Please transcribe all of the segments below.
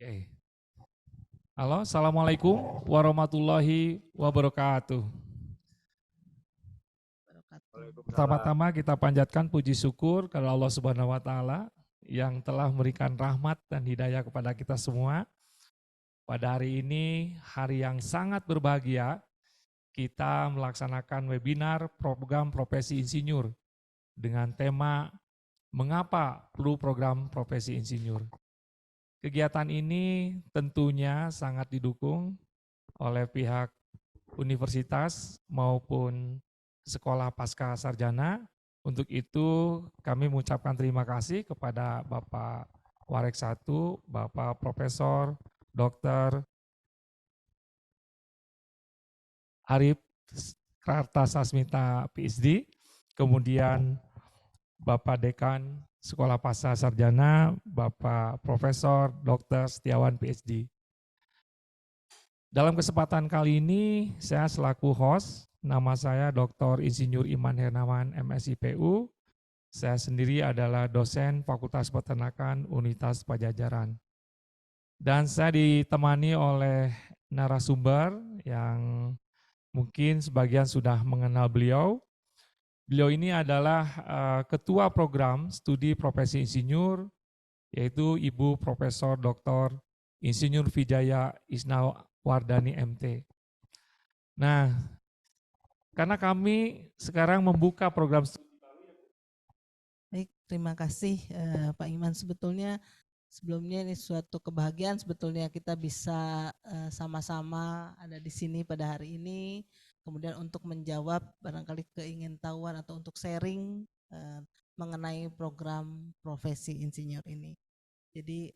Oke. Halo, Assalamualaikum warahmatullahi wabarakatuh. Waalaikumsalam. Pertama-tama kita panjatkan puji syukur kepada Allah Subhanahu wa taala yang telah memberikan rahmat dan hidayah kepada kita semua. Pada hari ini, hari yang sangat berbahagia, kita melaksanakan webinar program profesi insinyur dengan tema Mengapa perlu program profesi insinyur. Kegiatan ini tentunya sangat didukung oleh pihak universitas maupun sekolah pasca sarjana. Untuk itu kami mengucapkan terima kasih kepada Bapak Warek 1, Bapak Profesor Dr. Arif Kartasasmita PhD, kemudian Bapak Dekan Sekolah Pasca Sarjana, Bapak Profesor Dr. Setiawan PhD. Dalam kesempatan kali ini, saya selaku host, nama saya Dr. Insinyur Iman Hernawan, MSIPU. Saya sendiri adalah dosen Fakultas Peternakan Universitas Padjadjaran. Dan saya ditemani oleh narasumber yang mungkin sebagian sudah mengenal beliau. Beliau ini adalah Ketua Program Studi Profesi Insinyur, yaitu Ibu Profesor Dr. Insinyur Vijaya Isnawardani MT. Nah, karena kami sekarang membuka program studi. Baik, terima kasih Pak Iman. Sebelumnya ini suatu kebahagiaan sebetulnya kita bisa sama-sama ada di sini pada hari ini. Kemudian untuk menjawab barangkali keingintahuan atau untuk sharing mengenai program profesi insinyur ini. Jadi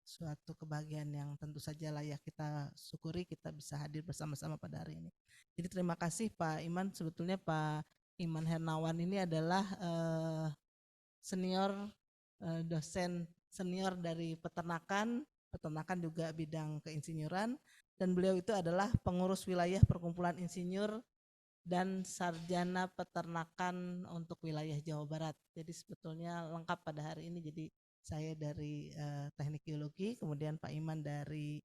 suatu kebahagiaan yang tentu saja layak kita syukuri, kita bisa hadir bersama-sama pada hari ini. Jadi terima kasih Pak Iman. Sebetulnya Pak Iman Hernawan ini adalah senior dosen senior dari peternakan juga bidang keinsinyuran, dan beliau itu adalah pengurus wilayah perkumpulan insinyur dan sarjana peternakan untuk wilayah Jawa Barat. Jadi sebetulnya lengkap pada hari ini. Jadi saya dari teknik geologi, kemudian Pak Iman dari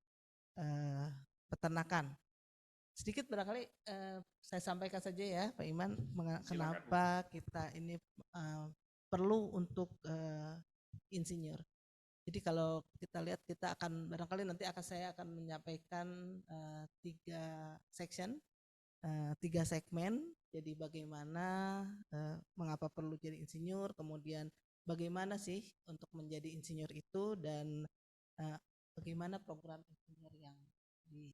peternakan. Sedikit barangkali saya sampaikan saja ya Pak Iman, kenapa kita ini perlu untuk insinyur. Jadi kalau kita lihat, kita akan barangkali nanti saya akan menyampaikan 3 section, 3 segmen. Jadi bagaimana mengapa perlu jadi insinyur, kemudian bagaimana sih untuk menjadi insinyur itu, dan bagaimana program insinyur yang di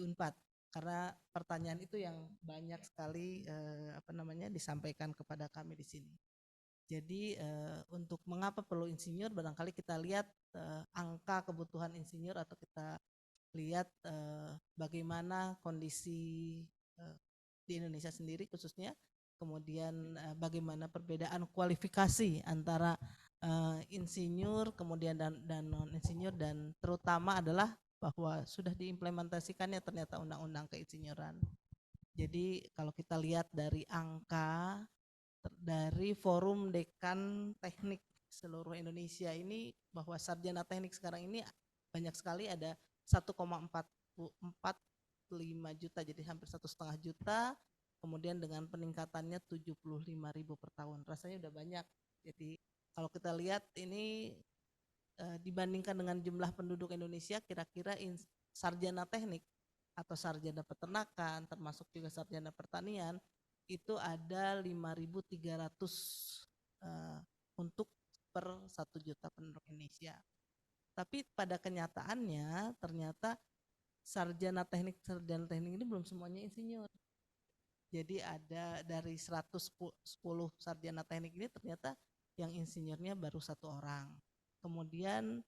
Unpad. Karena pertanyaan itu yang banyak sekali disampaikan kepada kami di sini. Jadi untuk mengapa perlu insinyur, barangkali kita lihat angka kebutuhan insinyur, atau kita lihat bagaimana kondisi di Indonesia sendiri khususnya, kemudian bagaimana perbedaan kualifikasi antara insinyur kemudian dan non insinyur, dan terutama adalah bahwa sudah diimplementasikannya ternyata undang-undang keinsinyuran. Jadi kalau kita lihat dari angka dari Forum Dekan Teknik seluruh Indonesia ini, bahwa sarjana teknik sekarang ini banyak sekali, ada 1,45 juta, jadi hampir 1,5 juta. Kemudian dengan peningkatannya 75.000 per tahun, rasanya udah banyak. Jadi kalau kita lihat ini dibandingkan dengan jumlah penduduk Indonesia, kira-kira sarjana teknik atau sarjana peternakan, termasuk juga sarjana pertanian, itu ada 5.300 untuk per 1 juta penduduk Indonesia. Tapi pada kenyataannya ternyata sarjana teknik ini belum semuanya insinyur. Jadi ada dari 110 sarjana teknik ini ternyata yang insinyurnya baru 1 orang. Kemudian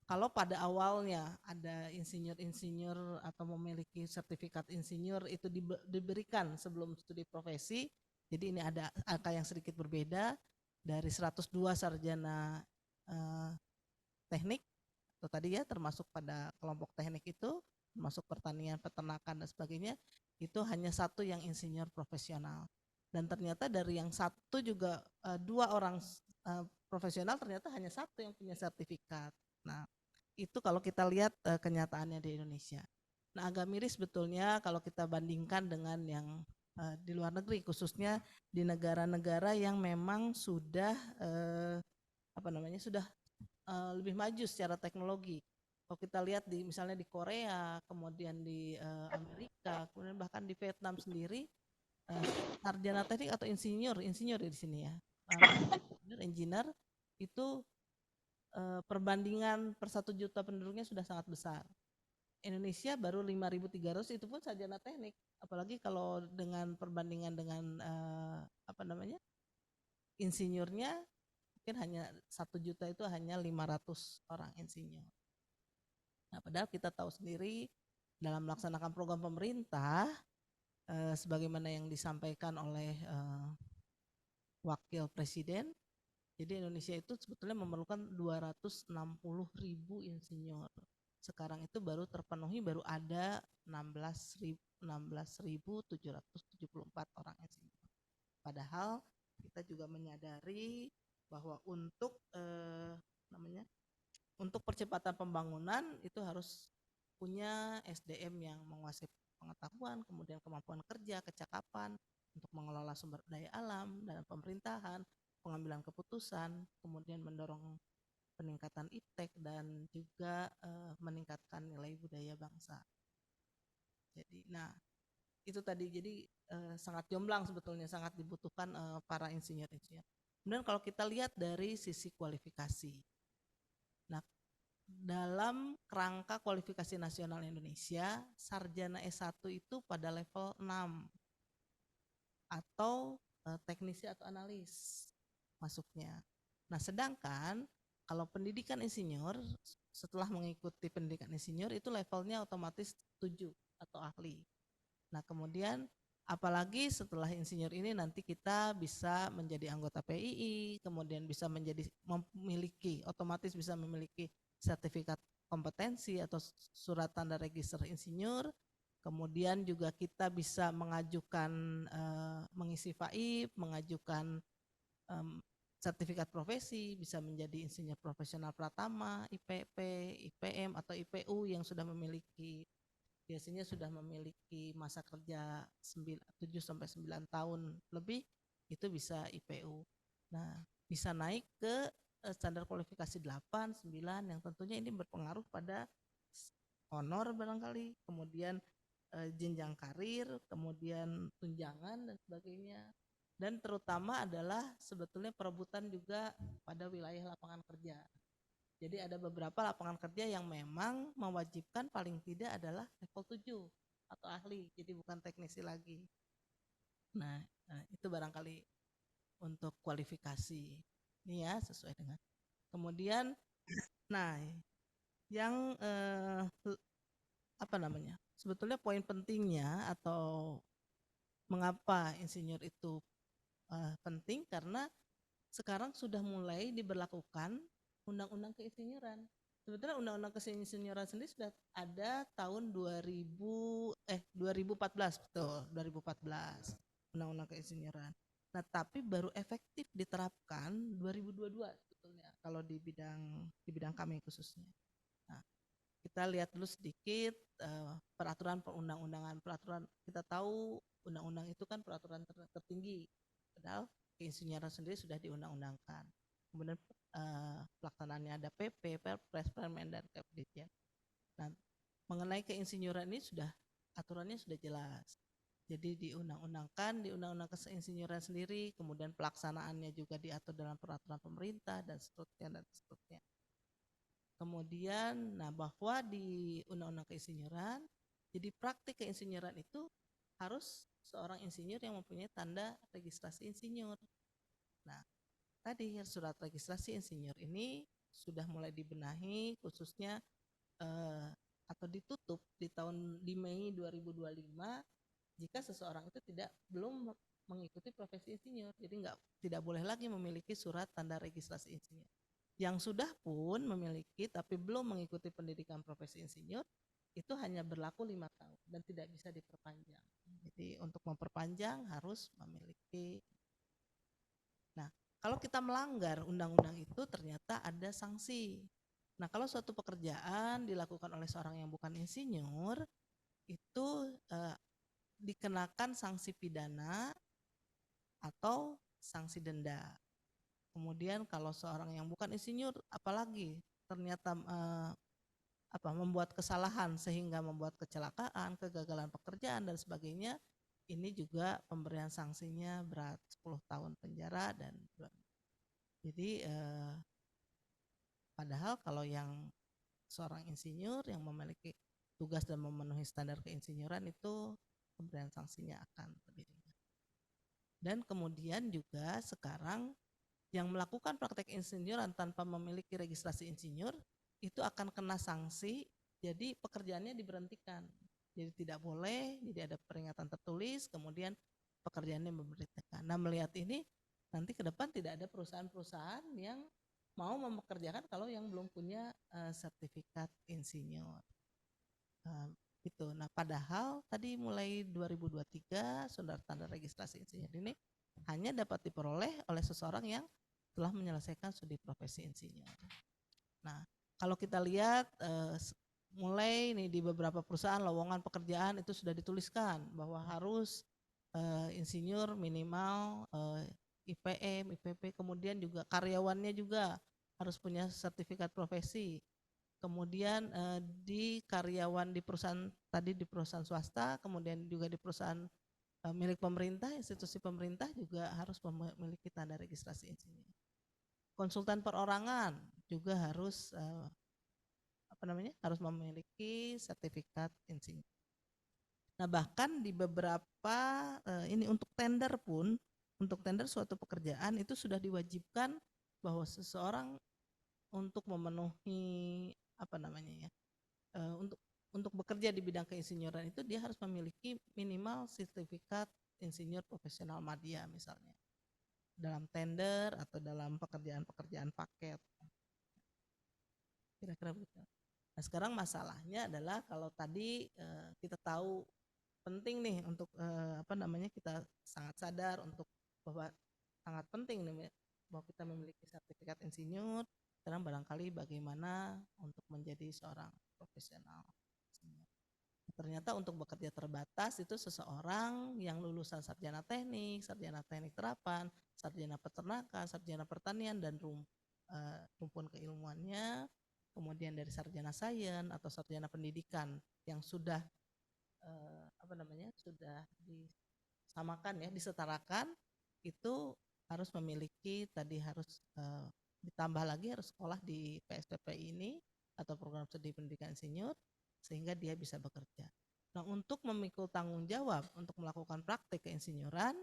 kalau pada awalnya ada insinyur-insinyur atau memiliki sertifikat insinyur itu diberikan sebelum studi profesi, jadi ini ada angka yang sedikit berbeda. Dari 102 sarjana teknik, itu tadi ya, termasuk pada kelompok teknik itu, termasuk pertanian, peternakan dan sebagainya, itu hanya 1 yang insinyur profesional. Dan ternyata dari yang 1 juga 2 orang profesional, ternyata hanya 1 yang punya sertifikat. Nah, Itu kalau kita lihat kenyataannya di Indonesia. Nah, agak miris sebetulnya kalau kita bandingkan dengan yang di luar negeri, khususnya di negara-negara yang memang sudah sudah lebih maju secara teknologi. Kalau kita lihat misalnya di Korea, kemudian di Amerika, kemudian bahkan di Vietnam sendiri, sarjana teknik atau insinyur di sini ya, engineer itu perbandingan per 1 juta penduduknya sudah sangat besar. Indonesia baru 5.300, itu pun sarjana teknik. Apalagi kalau dengan perbandingan dengan insinyurnya, mungkin hanya 1 juta itu hanya 500 orang insinyur. Nah, padahal kita tahu sendiri dalam melaksanakan program pemerintah, sebagaimana yang disampaikan oleh Wakil Presiden, jadi Indonesia itu sebetulnya memerlukan 260.000 insinyur. Sekarang itu baru terpenuhi, baru ada 16.774 orang insinyur. Padahal kita juga menyadari bahwa untuk untuk percepatan pembangunan itu harus punya SDM yang menguasai pengetahuan, kemudian kemampuan kerja, kecakapan untuk mengelola sumber daya alam dan pemerintahan, pengambilan keputusan, kemudian mendorong peningkatan iptek dan juga meningkatkan nilai budaya bangsa. Jadi, nah itu tadi, jadi sangat jomblang sebetulnya, sangat dibutuhkan para insinyur-insinyur. Kemudian kalau kita lihat dari sisi kualifikasi, nah dalam kerangka kualifikasi nasional Indonesia, sarjana S1 itu pada level 6 atau teknisi atau analis masuknya. Nah, sedangkan kalau pendidikan insinyur, setelah mengikuti pendidikan insinyur itu levelnya otomatis 7 atau ahli. Nah, kemudian apalagi setelah insinyur ini nanti kita bisa menjadi anggota PII, kemudian bisa otomatis bisa memiliki sertifikat kompetensi atau surat tanda register insinyur. Kemudian juga kita bisa mengajukan mengisi FAIP, mengajukan sertifikat profesi, bisa menjadi insinyur profesional pratama, IPP, IPM atau IPU yang sudah memiliki, biasanya sudah memiliki masa kerja 7-9 tahun lebih, itu bisa IPU. Nah, bisa naik ke standar kualifikasi 8, 9 yang tentunya ini berpengaruh pada honor barangkali, kemudian jenjang karir, kemudian tunjangan dan sebagainya. Dan terutama adalah sebetulnya perebutan juga pada wilayah lapangan kerja. Jadi ada beberapa lapangan kerja yang memang mewajibkan paling tidak adalah level 7 atau ahli, jadi bukan teknisi lagi. Nah, itu barangkali untuk kualifikasi. Ini ya sesuai dengan. Kemudian, nah yang sebetulnya poin pentingnya atau mengapa insinyur itu penting, karena sekarang sudah mulai diberlakukan undang-undang keinsinyuran. Sebetulnya undang-undang keinsinyuran sendiri sudah ada tahun 2014, betul, 2014 undang-undang keinsinyuran. Nah, tapi baru efektif diterapkan 2022 sebetulnya kalau di bidang kami khususnya. Nah, kita lihat dulu sedikit peraturan perundang-undangan. Peraturan, kita tahu undang-undang itu kan peraturan tertinggi, padahal keinsinyuran sendiri sudah diundang-undangkan. Kemudian pelaksanaannya ada PP, Perpres, Permen, dan Kepdikbud. Nah, mengenai keinsinyuran ini aturannya sudah jelas. Jadi diundang-undangkan di Undang-Undang Keinsinyuran sendiri, kemudian pelaksanaannya juga diatur dalam peraturan pemerintah dan seterusnya. Kemudian, bahwa di Undang-Undang Keinsinyuran, jadi praktik keinsinyuran itu harus seorang insinyur yang mempunyai tanda registrasi insinyur. Nah, tadi surat registrasi insinyur ini sudah mulai dibenahi, khususnya atau ditutup di Mei 2025 jika seseorang itu belum mengikuti profesi insinyur. Jadi tidak boleh lagi memiliki surat tanda registrasi insinyur. Yang sudah pun memiliki tapi belum mengikuti pendidikan profesi insinyur, itu hanya berlaku 5 tahun dan tidak bisa diperpanjang. Jadi untuk memperpanjang harus memiliki. Nah, kalau kita melanggar undang-undang itu ternyata ada sanksi. Nah, kalau suatu pekerjaan dilakukan oleh seorang yang bukan insinyur, itu dikenakan sanksi pidana atau sanksi denda. Kemudian kalau seorang yang bukan insinyur, apalagi ternyata membuat kesalahan sehingga membuat kecelakaan, kegagalan pekerjaan dan sebagainya, ini juga pemberian sanksinya berat 10 tahun penjara dan jadi padahal kalau yang seorang insinyur yang memiliki tugas dan memenuhi standar keinsinyuran itu pemberian sanksinya akan lebih ringan. Dan kemudian juga sekarang yang melakukan praktek insinyuran tanpa memiliki registrasi insinyur itu akan kena sanksi, jadi pekerjaannya diberhentikan. Jadi tidak boleh, jadi ada peringatan tertulis, kemudian pekerjaannya diberhentikan. Nah, melihat ini nanti ke depan tidak ada perusahaan-perusahaan yang mau mempekerjakan kalau yang belum punya sertifikat insinyur. Gitu. Nah, padahal tadi mulai 2023 surat tanda registrasi insinyur ini hanya dapat diperoleh oleh seseorang yang telah menyelesaikan studi profesi insinyur. Nah, kalau kita lihat mulai nih di beberapa perusahaan lowongan pekerjaan itu sudah dituliskan bahwa harus insinyur minimal IPM, IPP, kemudian juga karyawannya juga harus punya sertifikat profesi. Kemudian di karyawan di perusahaan tadi di perusahaan swasta, kemudian juga di perusahaan milik pemerintah, institusi pemerintah juga harus memiliki tanda registrasi insinyur. Konsultan perorangan juga harus harus memiliki sertifikat insinyur. Nah, bahkan di beberapa ini untuk tender pun, untuk tender suatu pekerjaan itu sudah diwajibkan bahwa seseorang untuk memenuhi untuk bekerja di bidang keinsinyuran itu dia harus memiliki minimal sertifikat insinyur profesional madya misalnya dalam tender atau dalam pekerjaan-pekerjaan paket. Kira-kira begitu. Nah, sekarang masalahnya adalah kalau tadi kita tahu penting nih untuk kita sangat sadar untuk bahwa sangat penting nih bahwa kita memiliki sertifikat insinyur. Sekarang barangkali bagaimana untuk menjadi seorang profesional. Ternyata untuk bekerja terbatas itu seseorang yang lulusan sarjana teknik terapan, sarjana peternakan, sarjana pertanian dan rumpun keilmuannya, kemudian dari sarjana sains atau sarjana pendidikan yang sudah sudah disamakan ya, disetarakan, itu harus memiliki tadi harus ditambah lagi harus sekolah di PSPPI ini atau program studi pendidikan insinyur sehingga dia bisa bekerja. Nah, untuk memikul tanggung jawab untuk melakukan praktik keinsinyuran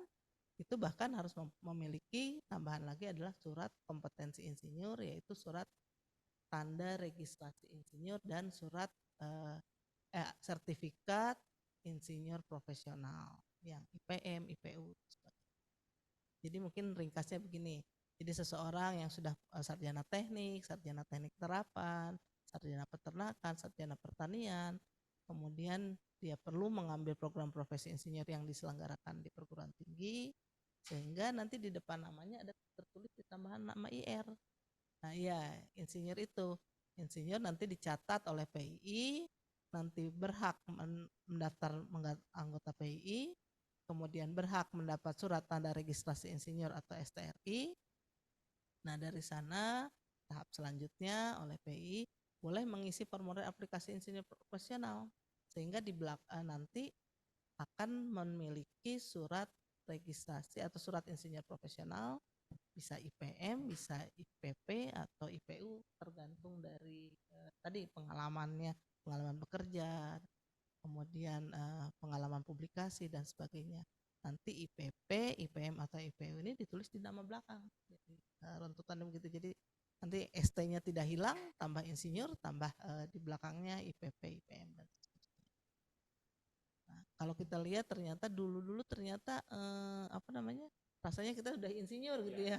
itu bahkan harus memiliki tambahan lagi adalah surat kompetensi insinyur, yaitu surat tanda registrasi insinyur dan surat sertifikat insinyur profesional yang IPM, IPU. Jadi mungkin ringkasnya begini. Jadi seseorang yang sudah sarjana teknik terapan, sarjana peternakan, sarjana pertanian, kemudian dia perlu mengambil program profesi insinyur yang diselenggarakan di perguruan tinggi, sehingga nanti di depan namanya ada tertulis di tambahan nama IR. Nah ya, insinyur itu. Insinyur nanti dicatat oleh PII, nanti berhak mendaftar anggota PII, kemudian berhak mendapat surat tanda registrasi insinyur atau STRI. Nah, dari sana tahap selanjutnya oleh PI boleh mengisi formulir aplikasi insinyur profesional sehingga di belakang nanti akan memiliki surat registrasi atau surat insinyur profesional, bisa IPM, bisa IPP atau IPU tergantung dari tadi pengalaman bekerja, kemudian pengalaman publikasi dan sebagainya. Nanti IPP, IPM atau IPU ini ditulis di nama belakang. Jadi runtutannya begitu. Jadi nanti ST-nya tidak hilang, tambah insinyur, tambah di belakangnya IPP, IPM dan sebagainya. Nah, kalau kita lihat ternyata dulu ternyata rasanya kita sudah insinyur gitu ya.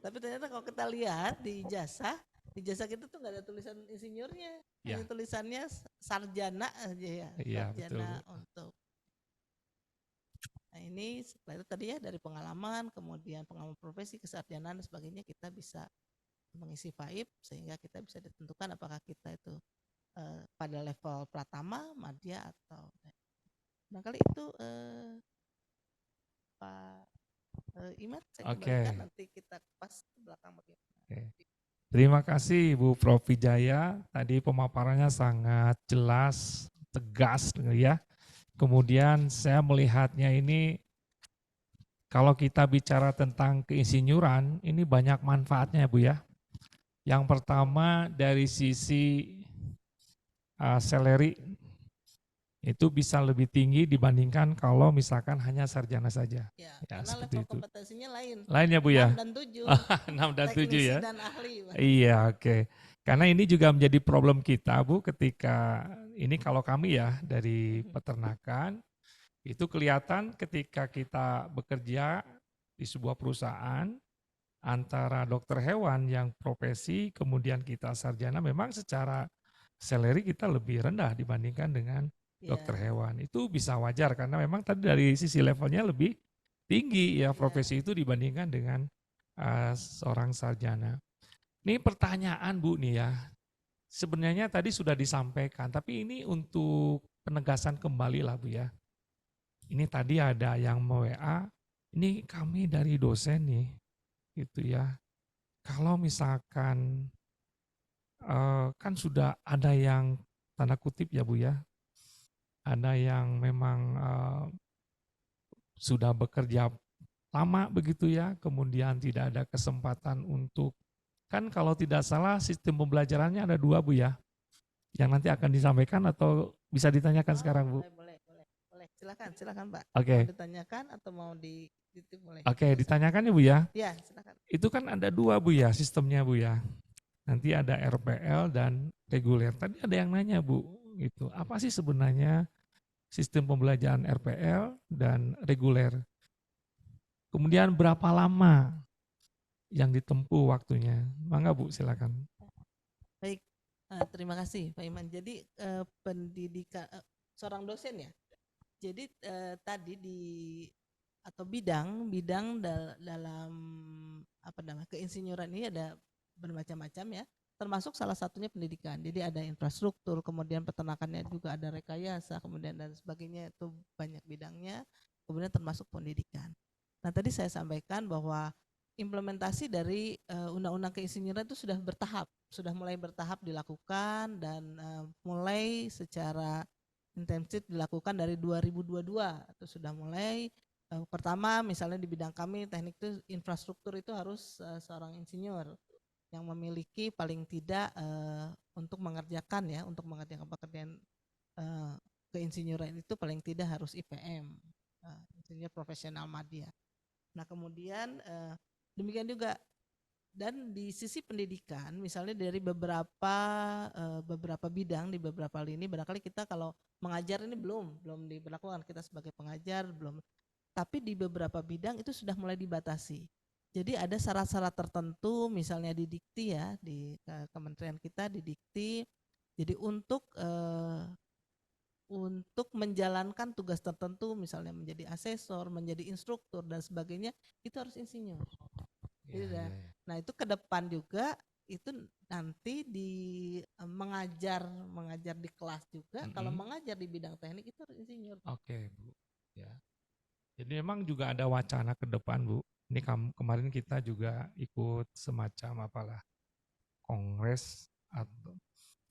Tapi ternyata kalau kita lihat di ijazah kita tuh nggak ada tulisan insinyurnya, hanya tulisannya sarjana aja ya, sarjana betul. Untuk. Nah, ini setelah itu tadi ya dari pengalaman, kemudian pengalaman profesi, kesarjanaan dan sebagainya kita bisa mengisi FAIP sehingga kita bisa ditentukan apakah kita itu pada level pratama, madya atau barangkali itu Pak Iman saya kembalikan nanti kita pas ke belakang bagaimana. Terima kasih Bu Prof. Wijaya, tadi pemaparannya sangat jelas, tegas ya. Kemudian saya melihatnya ini kalau kita bicara tentang keinsinyuran, ini banyak manfaatnya Bu ya. Yang pertama dari sisi salary itu bisa lebih tinggi dibandingkan kalau misalkan hanya sarjana saja. Ya, Ya, karena seperti level itu. kompetensinya lain. Lain ya Bu ya? 6 dan 7. 6 dan 7 Teknisi ya? dan ahli. Pak. Iya, oke. Karena ini juga menjadi problem kita Bu ketika, ini kalau kami ya dari peternakan, itu kelihatan ketika kita bekerja di sebuah perusahaan, antara dokter hewan yang profesi, kemudian kita sarjana, memang secara salary kita lebih rendah dibandingkan dengan dokter hewan. Itu bisa wajar karena memang tadi dari sisi levelnya lebih tinggi ya profesi itu dibandingkan dengan seorang sarjana. Ini pertanyaan Bu nih ya, sebenarnya tadi sudah disampaikan, tapi ini untuk penegasan kembali lah Bu ya. Ini tadi ada yang WA, ini kami dari dosen nih, gitu ya. Kalau misalkan kan sudah ada yang tanda kutip ya Bu ya, ada yang memang sudah bekerja lama begitu ya, kemudian tidak ada kesempatan untuk, kan kalau tidak salah sistem pembelajarannya ada 2 Bu ya, yang nanti akan disampaikan atau bisa ditanyakan sekarang Bu? Boleh. Silakan Pak. Oke. Mau ditanyakan atau mau dititip boleh. Oke, ditanyakan ya Bu ya? Iya, silakan. Itu kan ada 2 Bu ya sistemnya Bu ya. Nanti ada RPL dan reguler. Tadi ada yang nanya Bu, gitu. Apa sih sebenarnya sistem pembelajaran RPL dan reguler? Kemudian berapa lama yang ditempuh waktunya? Mangga Bu, silakan. Baik, terima kasih Pak Iman. Jadi pendidikan seorang dosen ya. Jadi tadi atau bidang dalam apa namanya keinsinyuran ini ada bermacam-macam ya. Termasuk salah satunya pendidikan. Jadi ada infrastruktur, kemudian peternakannya juga ada rekayasa, kemudian dan sebagainya, itu banyak bidangnya. Kemudian termasuk pendidikan. Nah tadi saya sampaikan bahwa implementasi dari undang-undang keinsinyuran itu sudah mulai bertahap dilakukan dan mulai secara intensif dilakukan dari 2022 itu sudah mulai. Pertama misalnya di bidang kami teknik itu infrastruktur itu harus seorang insinyur yang memiliki paling tidak untuk mengerjakan pekerjaan keinsinyuran itu paling tidak harus IPM, insinyur profesional madya. Nah kemudian demikian juga dan di sisi pendidikan misalnya dari beberapa bidang di beberapa lini, barangkali kita kalau mengajar ini belum diberlakukan kita sebagai pengajar belum, tapi di beberapa bidang itu sudah mulai dibatasi. Jadi ada syarat-syarat tertentu misalnya di Dikti ya, di kementerian kita di Dikti. Jadi untuk menjalankan tugas tertentu misalnya menjadi asesor, menjadi instruktur dan sebagainya itu harus insinyur. Nah itu ke depan juga itu nanti mengajar di kelas juga. Kalau mengajar di bidang teknik itu harus insinyur. Oke Bu. Ya. Jadi memang juga ada wacana ke depan Bu. Ini kemarin kita juga ikut semacam apalah kongres atau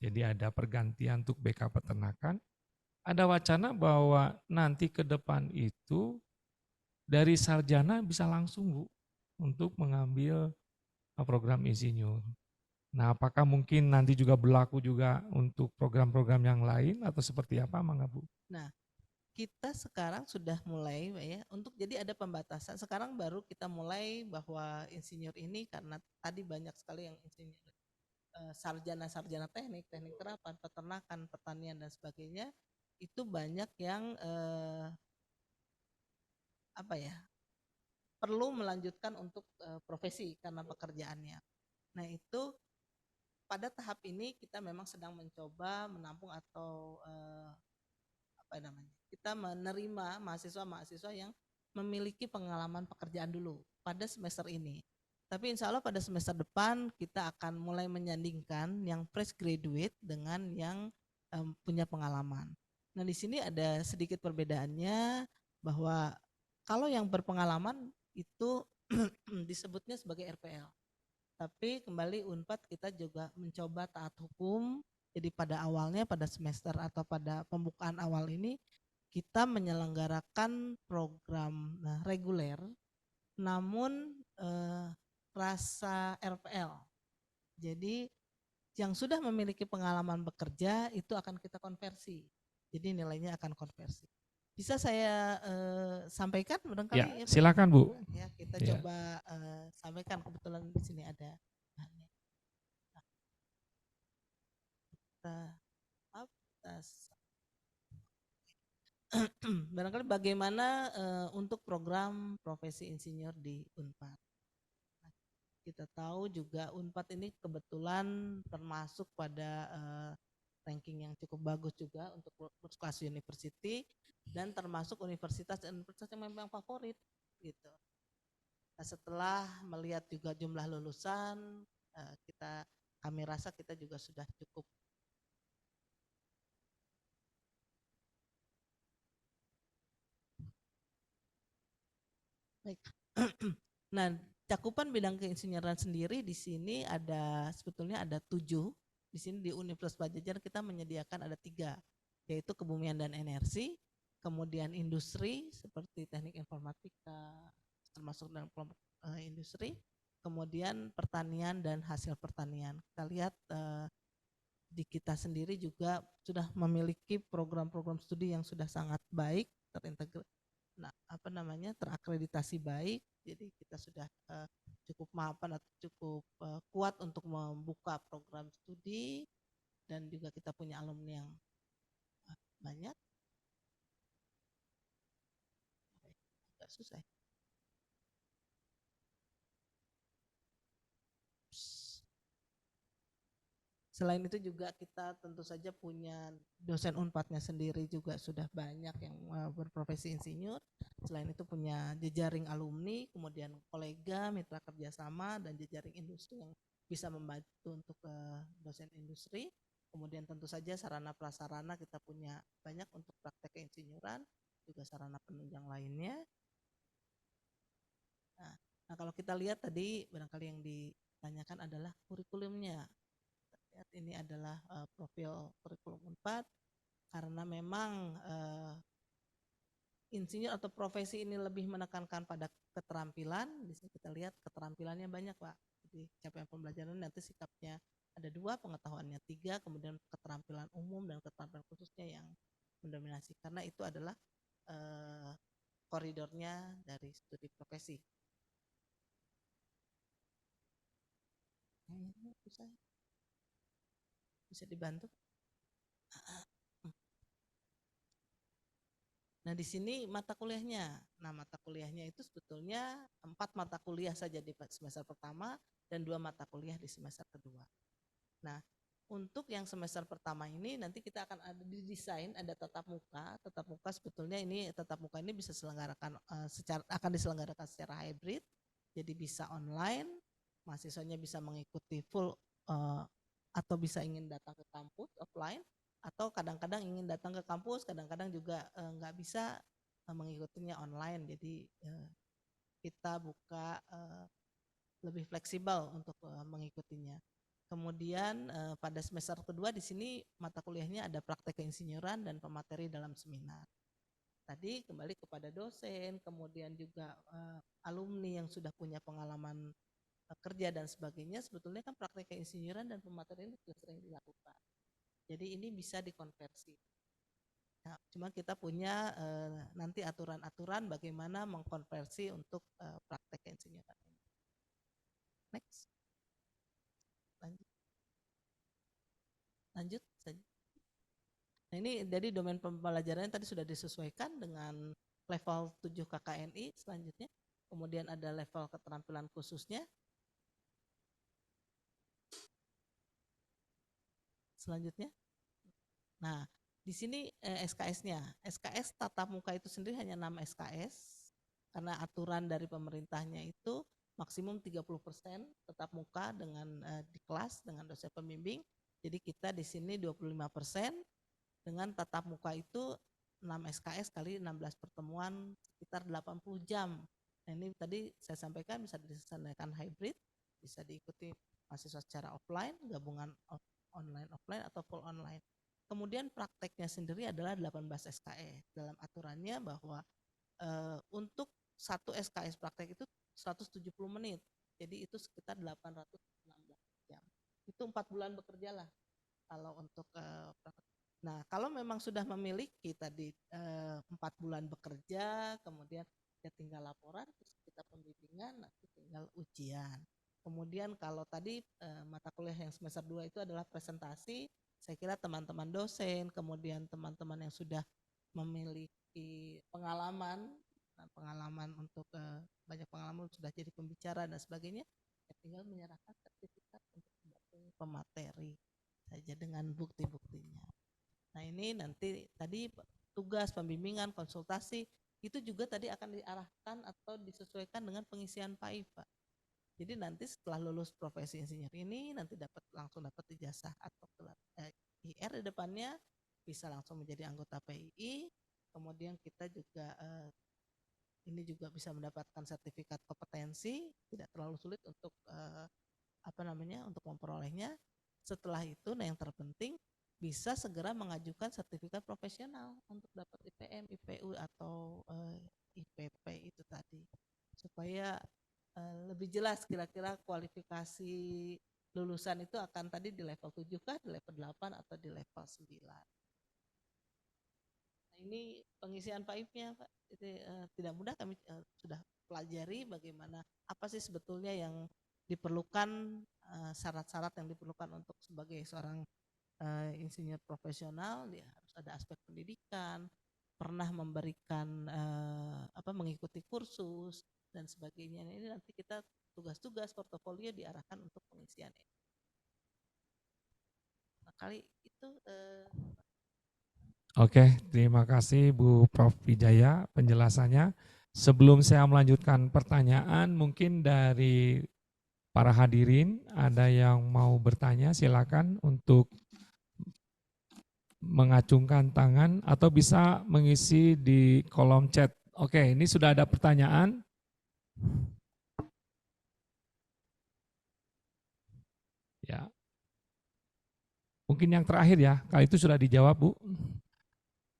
jadi ada pergantian untuk BK peternakan. Ada wacana bahwa nanti ke depan itu dari sarjana bisa langsung Bu untuk mengambil program insinyur. Nah, apakah mungkin nanti juga berlaku juga untuk program-program yang lain atau seperti apa, Mangga Bu? Nah, kita sekarang sudah mulai ya untuk jadi ada pembatasan. Sekarang baru kita mulai bahwa insinyur ini karena tadi banyak sekali yang insinyur sarjana teknik terapan, peternakan, pertanian dan sebagainya itu banyak yang perlu melanjutkan untuk profesi karena pekerjaannya. Nah itu pada tahap ini kita memang sedang mencoba menampung atau kita menerima mahasiswa yang memiliki pengalaman pekerjaan dulu pada semester ini. Tapi insya Allah pada semester depan kita akan mulai menyandingkan yang fresh graduate dengan yang punya pengalaman. Nah di sini ada sedikit perbedaannya bahwa kalau yang berpengalaman itu disebutnya sebagai RPL. Tapi kembali Unpad kita juga mencoba taat hukum. Jadi pada awalnya pada semester atau pada pembukaan awal ini kita menyelenggarakan program reguler, namun rasa RPL. Jadi yang sudah memiliki pengalaman bekerja itu akan kita konversi. Jadi nilainya akan konversi. Bisa saya sampaikan barangkali? Ya, silakan Bu. Ya, kita Ya. coba sampaikan, kebetulan di sini ada. Barangkali bagaimana untuk program profesi insinyur di Unpad. Kita tahu juga Unpad ini kebetulan termasuk pada ranking yang cukup bagus juga untuk world class university dan termasuk universitas yang memang favorit gitu. Nah, setelah melihat juga jumlah lulusan, kami rasa kita juga sudah cukup. Baik. Nah, cakupan bidang keinsinyuran sendiri di sini sebetulnya ada 7. Di sini di Universitas Padjadjaran kita menyediakan ada 3, yaitu kebumian dan energi, kemudian industri seperti teknik informatika termasuk dalam kelompok industri, kemudian pertanian dan hasil pertanian. Kita lihat di kita sendiri juga sudah memiliki program-program studi yang sudah sangat baik, terintegrasi, terakreditasi baik. Jadi kita sudah cukup mapan atau cukup kuat untuk membuka program studi dan juga kita punya alumni yang banyak. Agak susah. Selain itu juga kita tentu saja punya dosen Unpadnya sendiri juga sudah banyak yang berprofesi insinyur. Selain itu punya jejaring alumni, kemudian kolega, mitra kerjasama, dan jejaring industri yang bisa membantu untuk dosen industri. Kemudian tentu saja sarana prasarana kita punya banyak untuk praktek keinsinyuran, juga sarana penunjang lainnya. Nah kalau kita lihat tadi barangkali yang ditanyakan adalah kurikulumnya. Ini adalah profil kurikulum Unpad karena memang insinyur atau profesi ini lebih menekankan pada keterampilan. Di sini kita lihat keterampilannya banyak Pak. Jadi capaian pembelajaran nanti sikapnya ada 2, pengetahuannya 3, kemudian keterampilan umum dan keterampilan khususnya yang mendominasi karena itu adalah koridornya dari studi profesi. Bisa dibantu? Nah di sini mata kuliahnya. Nah mata kuliahnya itu sebetulnya 4 mata kuliah saja di semester pertama dan 2 mata kuliah di semester kedua. Nah untuk yang semester pertama ini nanti kita akan ada didesain ada tatap muka. Tatap muka sebetulnya ini tatap muka ini bisa akan diselenggarakan secara hybrid. Jadi bisa online, mahasiswanya bisa mengikuti full atau bisa ingin datang ke kampus offline. Atau kadang-kadang ingin datang ke kampus, kadang-kadang juga nggak bisa mengikutinya online. Jadi kita buka lebih fleksibel untuk mengikutinya. Kemudian pada semester kedua di sini mata kuliahnya ada praktek keinsinyuran dan pemateri dalam seminar. Tadi kembali kepada dosen, kemudian juga alumni yang sudah punya pengalaman kerja dan sebagainya. Sebetulnya kan praktek keinsinyuran dan pemateri ini sudah sering dilakukan. Jadi ini bisa dikonversi. Nah, cuma kita punya nanti aturan-aturan bagaimana mengkonversi untuk praktek keinsinyuran. Next. Lanjut saja. Nah ini jadi domain pembelajarannya tadi sudah disesuaikan dengan level 7 KKNI selanjutnya. Kemudian ada level keterampilan khususnya. Selanjutnya. Nah, di sini SKS-nya. SKS tatap muka itu sendiri hanya 6 SKS karena aturan dari pemerintahnya itu maksimum 30% tetap muka dengan di kelas dengan dosen pembimbing. Jadi kita di sini 25% dengan tatap muka itu 6 SKS kali 16 pertemuan sekitar 80 jam. Nah ini tadi saya sampaikan bisa disesuaikan hybrid, bisa diikuti mahasiswa secara offline, gabungan online offline atau full online. Kemudian prakteknya sendiri adalah 18 SKS. Dalam aturannya bahwa untuk satu SKS praktek itu 170 menit. Jadi itu sekitar 816 jam. Itu 4 bulan bekerja lah kalau untuk praktek. Nah, kalau memang sudah memiliki tadi 4 bulan bekerja, kemudian ya tinggal laporan, terus kita pembimbingan, nanti tinggal ujian. Kemudian kalau tadi mata kuliah yang semester 2 itu adalah presentasi, saya kira teman-teman dosen, kemudian teman-teman yang sudah memiliki pengalaman untuk banyak pengalaman sudah jadi pembicara dan sebagainya, ya tinggal menyerahkan sertifikat untuk pemateri saja dengan bukti-buktinya. Nah ini nanti tadi tugas pembimbingan, konsultasi, itu juga tadi akan diarahkan atau disesuaikan dengan pengisian PAI, Pak. Jadi nanti setelah lulus profesi insinyur ini nanti langsung dapat ijazah atau gelar IR di depannya, bisa langsung menjadi anggota PII. Kemudian kita juga ini juga bisa mendapatkan sertifikat kompetensi, tidak terlalu sulit untuk untuk memperolehnya. Setelah itu, nah yang terpenting bisa segera mengajukan sertifikat profesional untuk dapat IPM, IPU atau IPP itu tadi, supaya lebih jelas kira-kira kualifikasi lulusan itu akan tadi di level 7 kah, di level 8 atau di level 9. Nah, ini pengisian PAIP-nya Pak, itu tidak mudah, kami sudah pelajari bagaimana apa sih sebetulnya yang diperlukan, syarat-syarat yang diperlukan untuk sebagai seorang insinyur profesional. Dia harus ada aspek pendidikan, pernah memberikan mengikuti kursus dan sebagainya. Nah, ini nanti kita tugas-tugas portofolio diarahkan untuk pengisian ini. Nah, kali itu Oke, terima kasih Bu Prof. Wijaya penjelasannya. Sebelum saya melanjutkan pertanyaan, mungkin dari para hadirin ada yang mau bertanya, silakan untuk mengacungkan tangan atau bisa mengisi di kolom chat. Oke, ini sudah ada pertanyaan. Ya. Mungkin yang terakhir ya, kali itu sudah dijawab Bu.